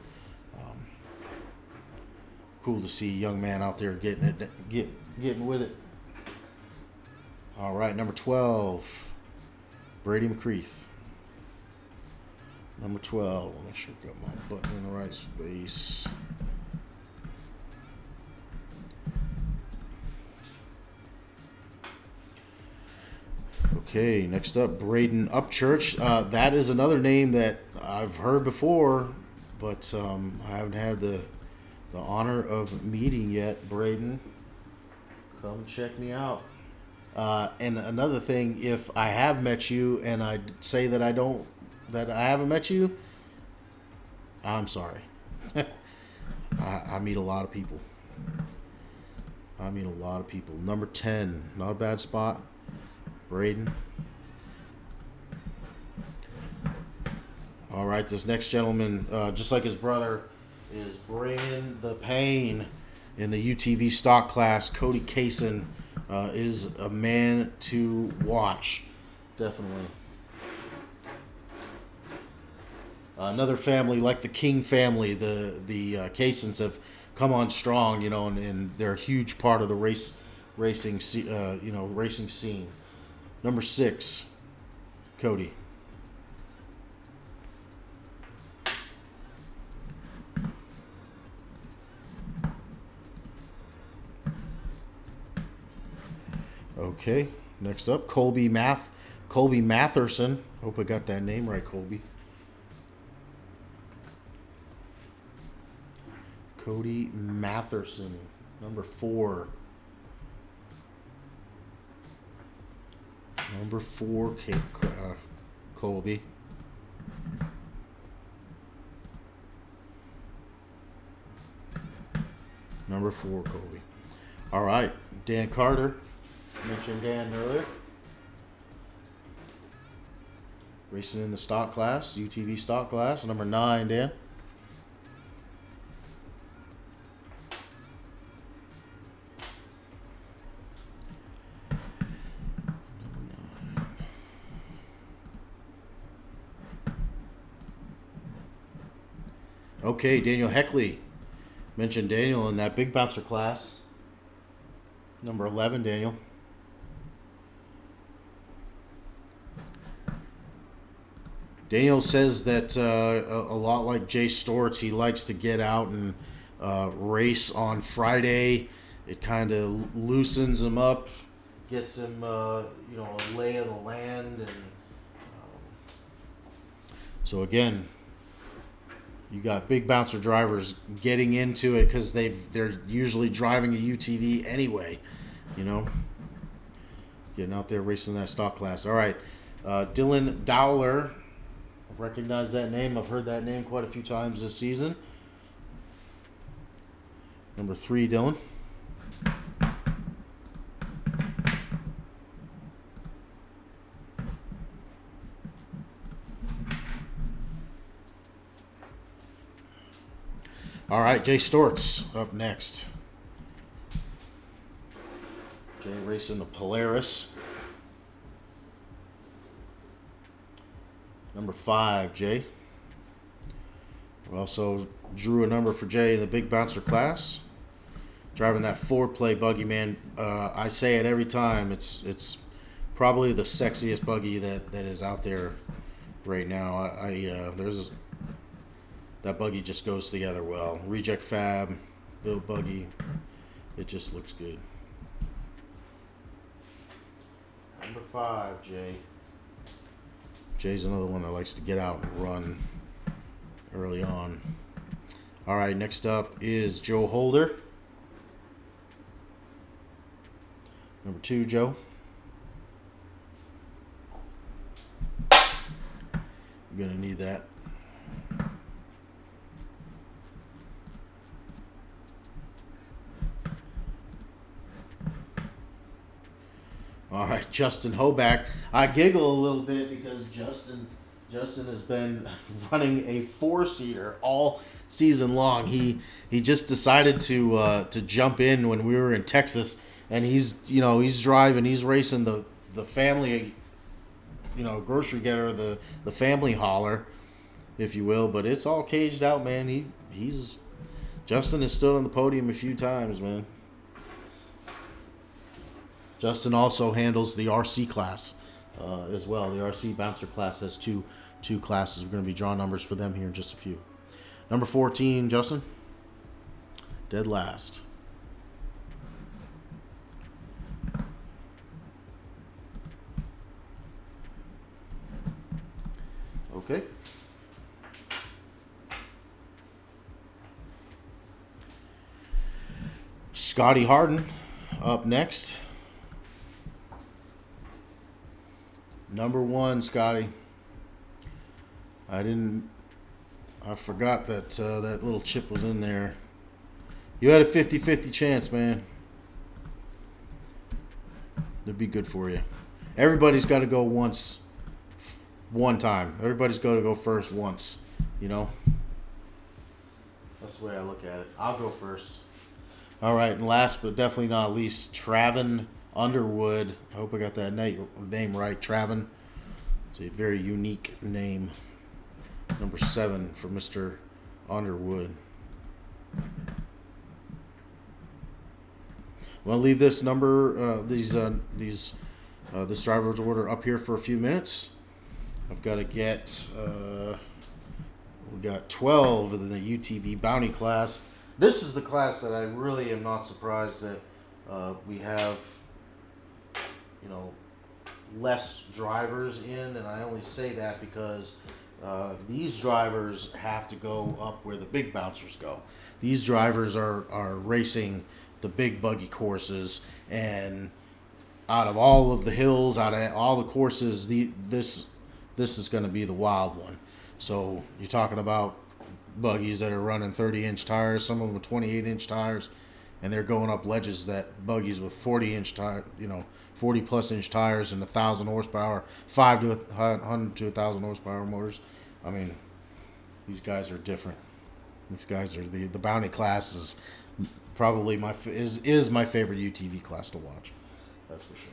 cool to see a young man out there getting with it. All right, number 12, Brady McCreath. Number 12. I'll make sure I got my button in the right space. Okay, next up, Braden Upchurch. That is another name that I've heard before, but I haven't had the honor of meeting yet. Braden, come check me out. And another thing, if I have met you and I say that I haven't met you, I'm sorry. I meet a lot of people. Number 10, not a bad spot. Braden. All right, this next gentleman, just like his brother, is bringing the pain in the UTV stock class. Cody Cason is a man to watch, definitely. Another family like the King family, the Casons have come on strong, and they're a huge part of the racing scene. Number 6, Cody. Okay, next up, Colby Matherson. Hope I got that name right, Colby. Cody Matherson, number 4. Number 4, Colby. Number 4, Colby. All right, Dan Carter. Mentioned Dan earlier. Racing in the stock class, UTV stock class. Number 9, Dan. Okay, Daniel Heckley. Mentioned Daniel in that big bouncer class. Number 11, Daniel. Daniel says that a lot like Jay Storts, he likes to get out and race on Friday. It kind of loosens him up, gets him, a lay of the land. And so again, you got big bouncer drivers getting into it because they're usually driving a UTV anyway, getting out there racing that stock class. All right, Dylan Dowler. I recognize that name. I've heard that name quite a few times this season. Number 3, Dylan. All right, Jay Storks up next. Jay racing the Polaris. Number 5, Jay. We also drew a number for Jay in the big bouncer class. Driving that 4-play buggy, man. I say it every time. It's probably the sexiest buggy that is out there right now. That buggy just goes together well. Reject fab, build buggy. It just looks good. Number 5, Jay. Jay's another one that likes to get out and run early on. All right, next up is Joe Holder. Number 2, Joe. You're going to need that. All right, Justin Hoback. I giggle a little bit because Justin has been running a 4-seater all season long. He just decided to jump in when we were in Texas, and he's driving, he's racing the family, grocery getter, the family hauler, if you will. But it's all caged out, man. Justin has stood on the podium a few times, man. Justin also handles the RC class as well. The RC bouncer class has two classes. We're going to be drawing numbers for them here in just a few. Number 14, Justin. Dead last. Okay. Scotty Harden up next. Number 1, Scotty. I forgot that that little chip was in there. You had a 50-50 chance, man. That'd be good for you. Everybody's got to go one time. Everybody's got to go first once, That's the way I look at it. I'll go first. All right, and last but definitely not least, Travin Underwood. I hope I got that name right. Travin. It's a very unique name. Number 7 for Mr. Underwood. Well, I'll leave this number, this driver's order up here for a few minutes. I've got to get, we got 12 in the UTV Bounty class. This is the class that I really am not surprised that we have, less drivers in, and I only say that because these drivers have to go up where the big bouncers go. These drivers are racing the big buggy courses, and out of all of the hills, out of all the courses, this is going to be the wild one. So you're talking about buggies that are running 30-inch tires, some of them 28-inch tires, and they're going up ledges that buggies with 40-inch tire, 40-plus inch tires and 1,000 horsepower, 500 to 1,000 horsepower motors. I mean, these guys are different. These guys are the Bounty class is probably my favorite UTV class to watch. That's for sure.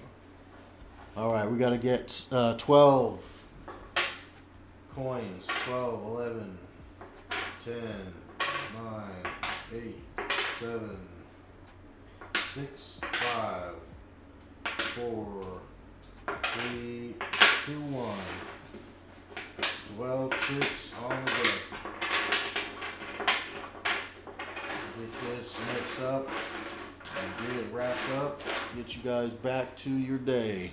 All right, we got to get 12 coins. 12, 11, 10, 9, 8, 7, 6, 5, 4, 3, 2, 1. 12 chips on the deck. Get this mixed up and get it wrapped up. Get you guys back to your day.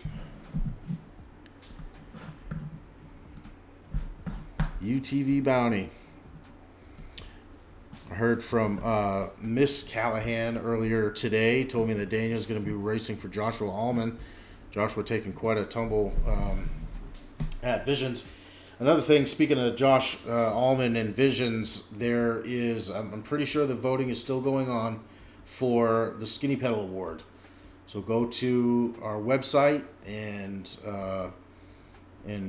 UTV Bounty. I heard from Miss Callahan earlier today. Told me that Daniel's going to be racing for Joshua Allman. Joshua taking quite a tumble at Visions. Another thing, speaking of Josh Allman and Visions, there is, I'm pretty sure the voting is still going on for the Skinny Pedal Award. So go to our website and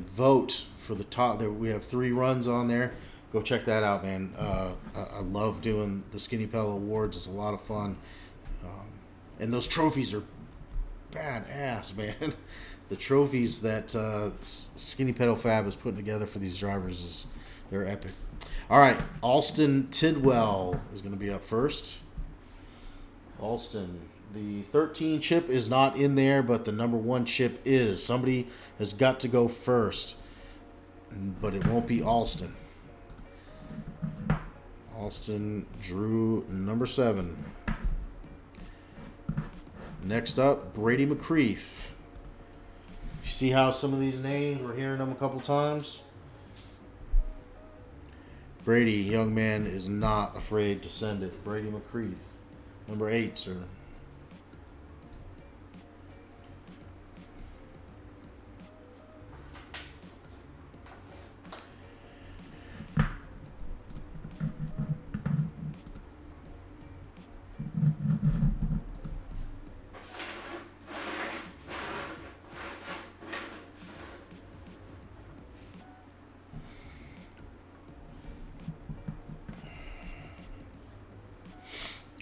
vote for the top. There we have 3 runs on there. Go check that out, man. I love doing the Skinny Pedal Awards. It's a lot of fun. And those trophies are badass, man. The trophies that Skinny Pedal Fab is putting together for these drivers, they're epic. All right, Alston Tidwell is going to be up first. Alston. The 13 chip is not in there, but the number 1 chip is. Somebody has got to go first, but it won't be Alston. Alston drew number 7. Next up, Brady McCreath. You see how some of these names, we're hearing them a couple times? Brady, young man, is not afraid to send it. Brady McCreath, number 8, sir.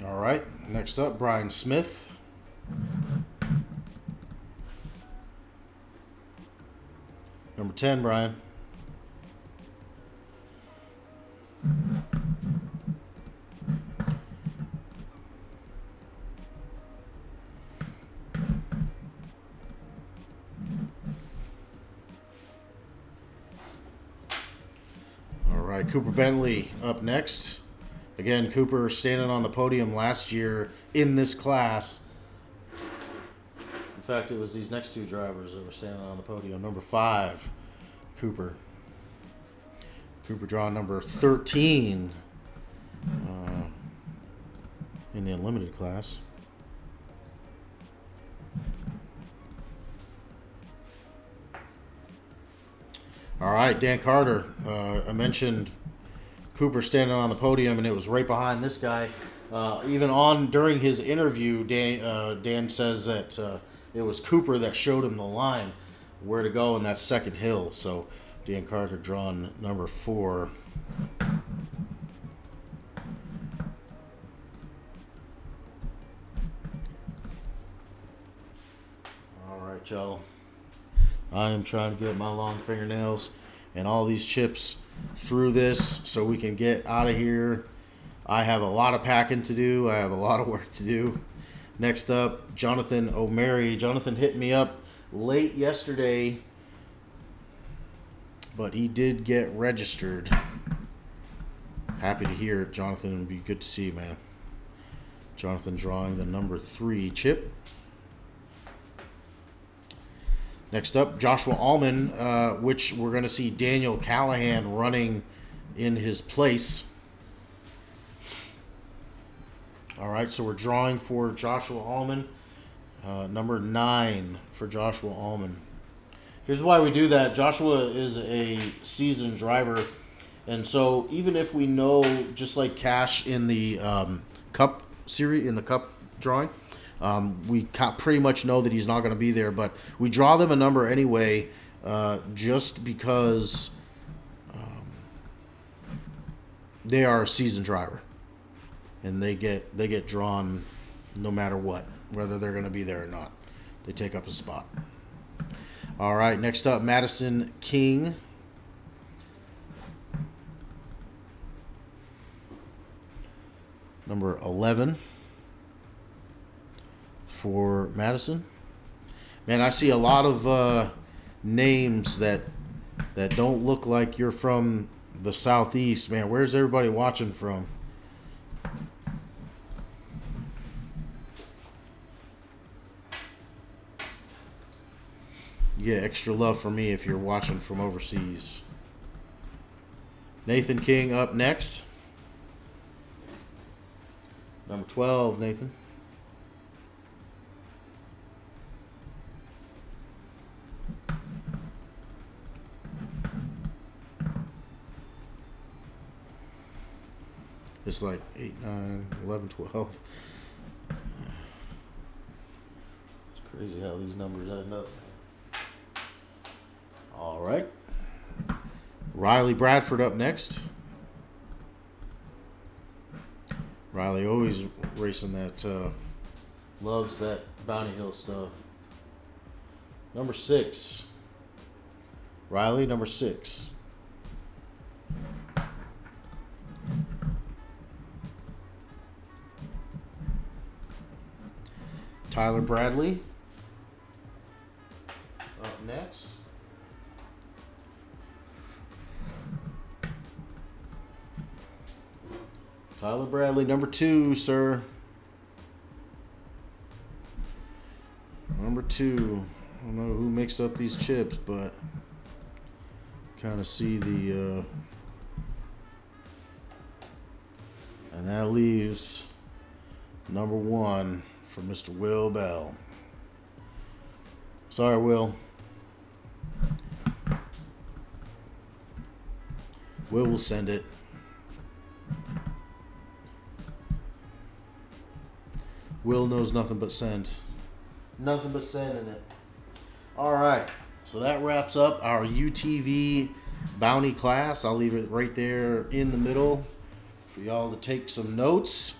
All right, next up, Brian Smith. Number 10, Brian. All right, Cooper Bentley up next. Again, Cooper standing on the podium last year in this class. In fact, it was these next 2 drivers that were standing on the podium. Number 5, Cooper. Cooper drawing number 13 in the Unlimited class. All right, Dan Carter. I mentioned Cooper standing on the podium, and it was right behind this guy. Even during his interview, Dan says that it was Cooper that showed him the line where to go in that second hill. So Dan Carter drawn number 4. All right, y'all. I am trying to get my long fingernails and all these chips through this so we can get out of here. I have a lot of packing to do. I have a lot of work to do. Next up, Jonathan O'Mary. Jonathan hit me up late yesterday, but he did get registered. Happy to hear it, Jonathan. It'd be good to see you, man. Jonathan drawing the number 3 chip. Next up, Joshua Allman, which we're going to see Daniel Callahan running in his place. All right, so we're drawing for Joshua Allman. Number 9 for Joshua Allman. Here's why we do that. Joshua is a seasoned driver. And so even if we know, just like Cash in the Cup Series, in the Cup drawing, we pretty much know that he's not going to be there, but we draw them a number anyway, just because they are a seasoned driver, and they get drawn no matter what, whether they're going to be there or not. They take up a spot. All right, next up, Madison King. Number 11. For Madison. Man, I see a lot of names that don't look like you're from the Southeast. Man, where's everybody watching from? Yeah, extra love for me if you're watching from overseas. Nathan King up next. Number 12, Nathan. It's like 8, 9, 11, 12. It's crazy how these numbers end up. All right. Riley Bradford up next. Riley always racing that, loves that Bounty Hill stuff. Number 6. Riley, number 6. Tyler Bradley up next. Tyler Bradley, number 2, sir. Number 2. I don't know who mixed up these chips, but kind of see the... and that leaves number 1 for Mr. Will Bell. Sorry, Will. Will send it. Will knows nothing but send. Nothing but send in it. All right. So that wraps up our UTV bounty class. I'll leave it right there in the middle for y'all to take some notes.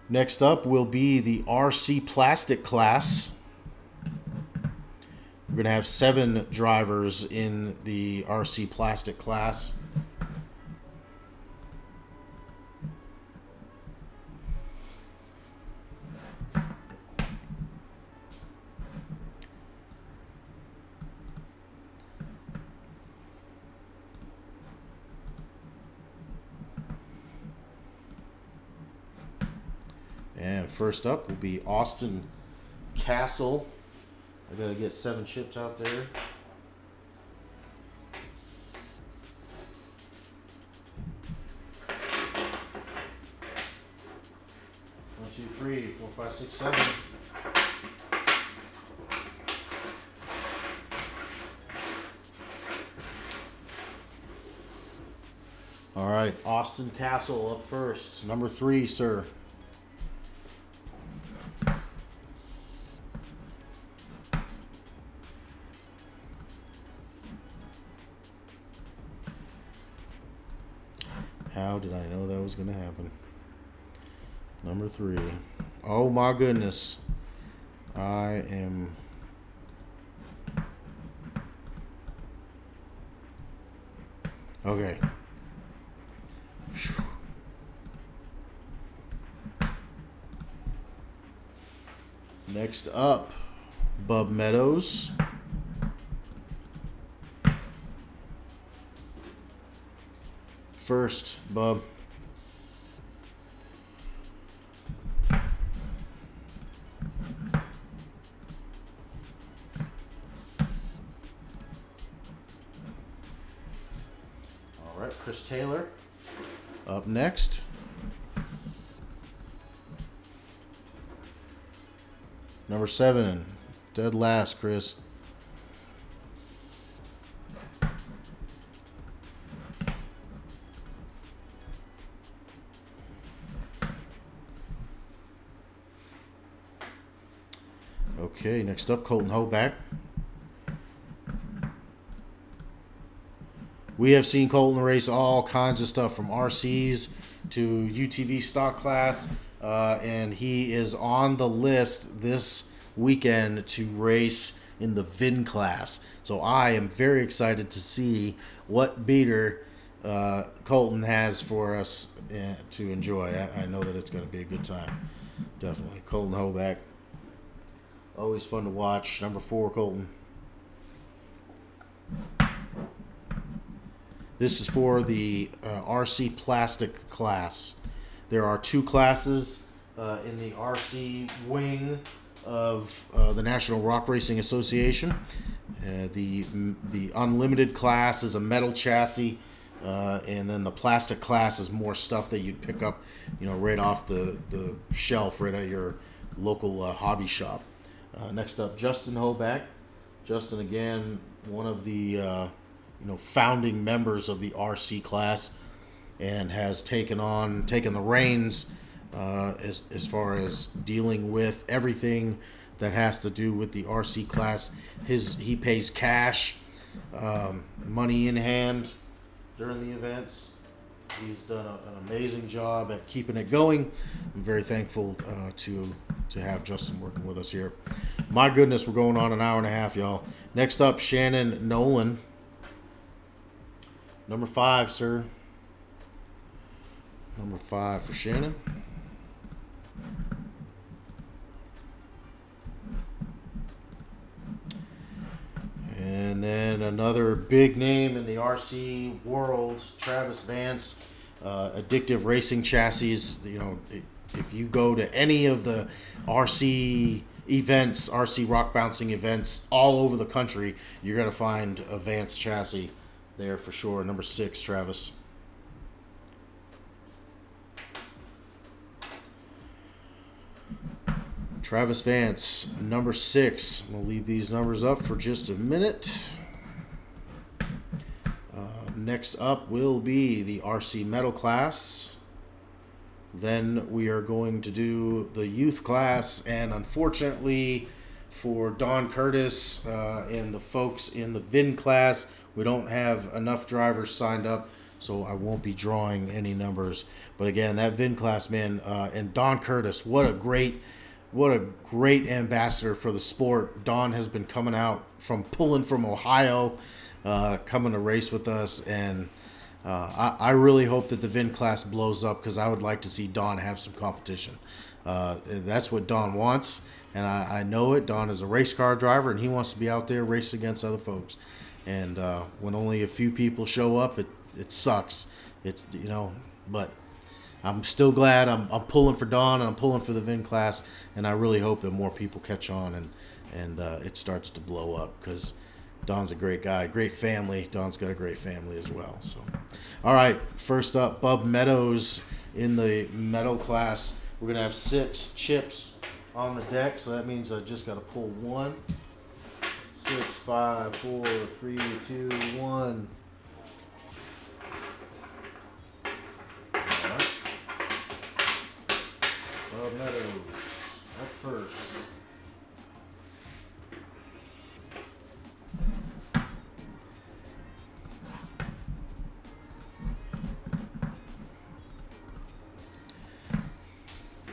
Next up will be the RC Plastic class. We're going to have 7 drivers in the RC Plastic class. And first up will be Austin Castle. I gotta get 7 chips out there. One, two, three, 4, 5, 6, 7. All right, Austin Castle up first. Number 3, sir. How did I know that was going to happen? Number 3. Oh my goodness. I am... Okay. Whew. Next up, Bub Meadows. First, Bub. All right, Chris Taylor up next. Number 7, dead last, Chris. Okay, next up, Colton Hoback. We have seen Colton race all kinds of stuff from RCs to UTV stock class, and he is on the list this weekend to race in the VIN class. So I am very excited to see what beater Colton has for us to enjoy. I know that it's going to be a good time. Definitely. Colton Hoback. Always fun to watch. Number 4, Colton. This is for the RC Plastic class. There are 2 classes in the RC wing of the National Rock Racing Association. The Unlimited class is a metal chassis, and then the plastic class is more stuff that you'd pick up, right off the shelf right at your local hobby shop. Next up, Justin Hoback. Justin, again, one of the founding members of the RC class, and has taken the reins as far as dealing with everything that has to do with the RC class. He pays cash, money in hand during the events. He's done an amazing job at keeping it going. I'm very thankful to have Justin working with us here. My goodness, we're going on an hour and a half, y'all. Next up, Shannon Nolan. Number 5, sir. Number 5 for Shannon. And then another big name in the RC world, Travis Vance, Addictive Racing Chassis. You know, if you go to any of the RC events, RC rock bouncing events all over the country, you're going to find a Vance chassis there for sure. Number 6, Travis. Travis Vance, number 6. We'll leave these numbers up for just a minute. Next up will be the RC Metal class. Then we are going to do the youth class, and unfortunately for Don Curtis and the folks in the VIN class, we don't have enough drivers signed up, so I won't be drawing any numbers. But again, that VIN class, man, and Don Curtis, what a great ambassador for the sport. Don has been coming out pulling from Ohio, coming to race with us, and I really hope that the VIN class blows up, because I would like to see Don have some competition. That's what Don wants, and I know it. Don is a race car driver, and he wants to be out there racing against other folks. And when only a few people show up, it sucks. It's, you know, but I'm still glad I'm pulling for Don, and I'm pulling for the VIN class, and I really hope that more people catch on and it starts to blow up, because Don's a great guy, great family. Don's got a great family as well. So, all right, first up, Bub Meadows in the metal class. We're going to have 6 chips on the deck, so that means I just got to pull 1. 6, 5, 4, 3, 2, 1. Bub Meadows up first.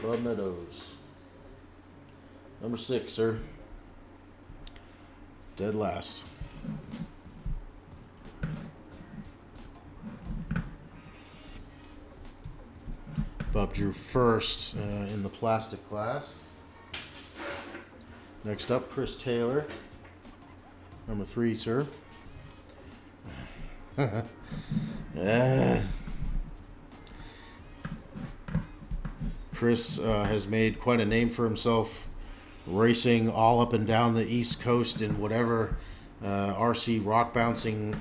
Bub Meadows. Number 6, sir. Dead last. Bub drew first in the plastic class. Next up, Chris Taylor. Number 3, sir. Chris has made quite a name for himself racing all up and down the East Coast in whatever RC rock bouncing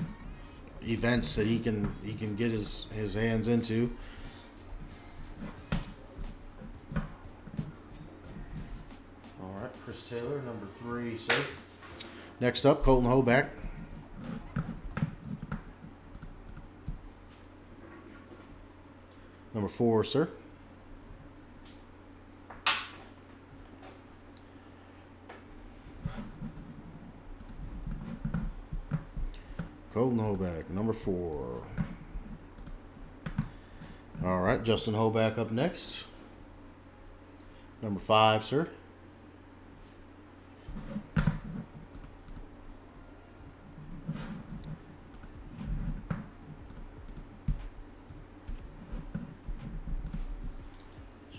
events that he can get his hands into. All right, Chris Taylor, number 3, sir. Next up, Colton Hoback. Number 4, sir. Colton Hoback, number 4. All right, Justin Hoback up next. Number 5, sir.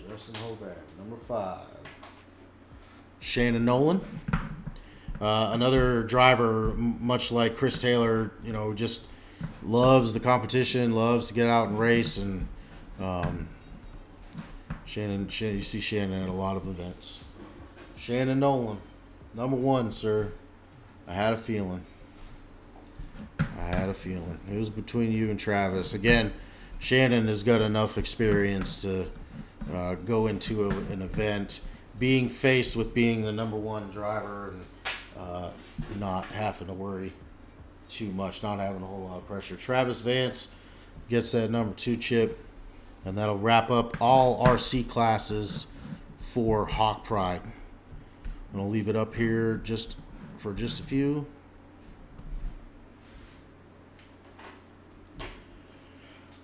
Justin Hoback, number 5. Shannon Nolan. Another driver, much like Chris Taylor, you know, just loves the competition, loves to get out and race, and Shannon, you see Shannon at a lot of events. Shannon Nolan, number 1, sir. I had a feeling. It was between you and Travis. Again, Shannon has got enough experience to go into an event, being faced with being the number 1 driver, and not having to worry too much, not having a whole lot of pressure. Travis Vance gets that number 2 chip, and that'll wrap up all RC classes for Hawk Pride. I'm going to leave it up here for just a few.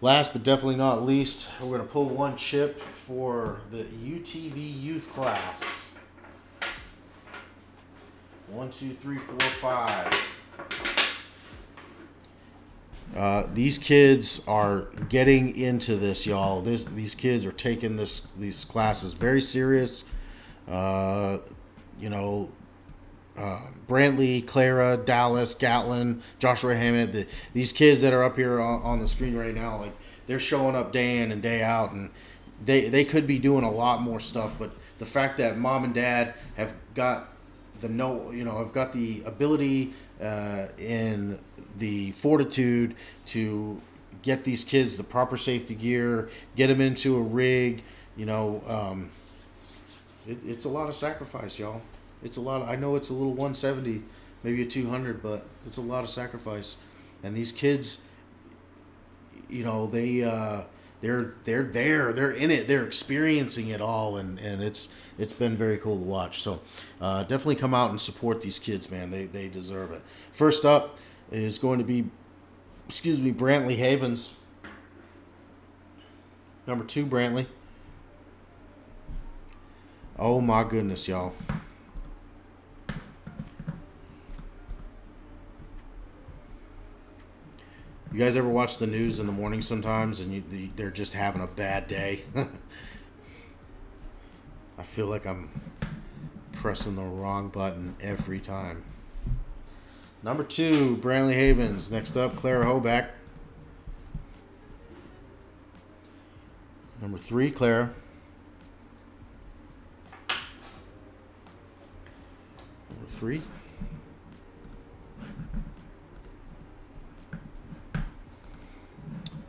Last but definitely not least, we're going to pull one chip for the UTV youth class. 1, 2, 3, 4, 5. These kids are getting into this, y'all. These kids are taking these classes very serious. Brantley, Clara, Dallas, Gatlin, Joshua Hammett, these kids that are up here on the screen right now, like, they're showing up day in and day out, and they could be doing a lot more stuff, but the fact that mom and dad have got have got the ability and the fortitude to get these kids the proper safety gear, get them into a rig, it's a lot of sacrifice, y'all. It's a lot. I know it's a little 170, maybe a 200, but it's a lot of sacrifice. And these kids, they're there, they're in it, they're experiencing it all, and it's been very cool to watch. So definitely come out and support these kids, man. They deserve it. First up is going to be, Brantley Havens. Number 2, Brantley. Oh my goodness, y'all. You guys ever watch the news in the morning sometimes and they're just having a bad day? I feel like I'm pressing the wrong button every time. Number 2, Brantley Havens. Next up, Clara Hoback. Number 3, Clara. Number 3.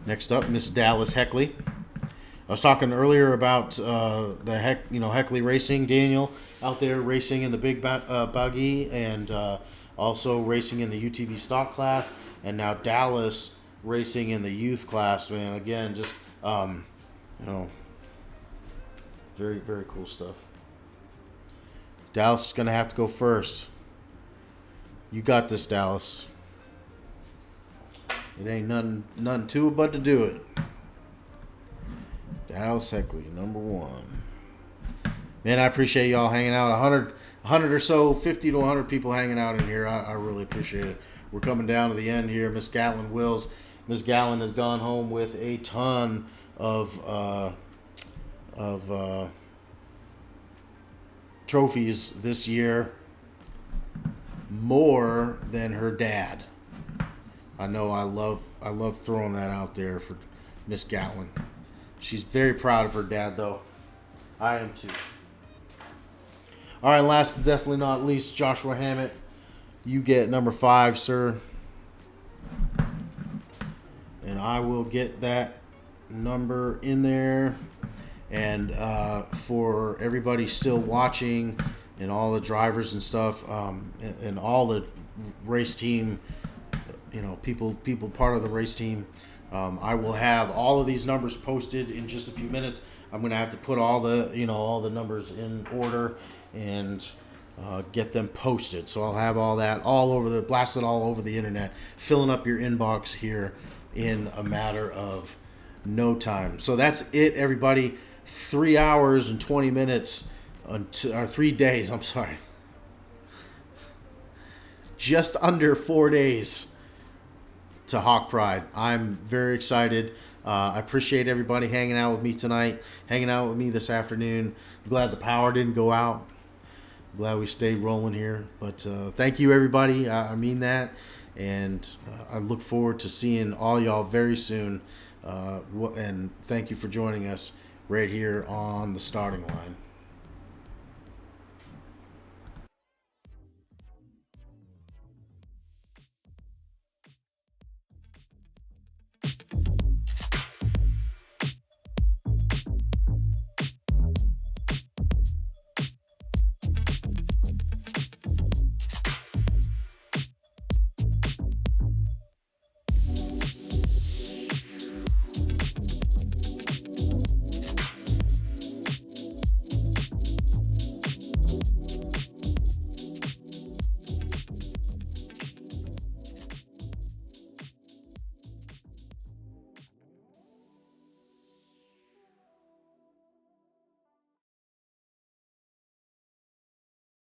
Next up, Miss Dallas Heckley. I was talking earlier about Heckley Racing. Daniel out there racing in the big buggy, and also racing in the UTV Stock class, and now Dallas racing in the youth class. Man, again, just very, very cool stuff. Dallas is gonna have to go first. You got this, Dallas. It ain't nothing to it but to do it. Dallas Heckley, number 1. Man, I appreciate y'all hanging out. 100 or so, 50 to 100 people hanging out in here. I really appreciate it. We're coming down to the end here. Miss Gatlin Wills. Miss Gatlin has gone home with a ton of trophies this year. More than her dad. I know I love throwing that out there for Miss Gatlin. She's very proud of her dad, though. I am too. All right, last but definitely not least, Joshua Hammett. You get number 5, sir. And I will get that number in there. And for everybody still watching, and all the drivers and stuff, and all the race team, people part of the race team, I will have all of these numbers posted in just a few minutes. I'm going to have to put all the numbers in order and get them posted. So I'll have all that blasted all over the internet, filling up your inbox here in a matter of no time. So that's it, everybody. 3 hours and 20 minutes, or 3 days, I'm sorry. Just under 4 days to Hawk Pride. I'm very excited. I appreciate everybody hanging out with me tonight, hanging out with me this afternoon. I'm glad the power didn't go out. I'm glad we stayed rolling here. But thank you, everybody. I mean that. And I look forward to seeing all y'all very soon. And thank you for joining us right here on the starting line.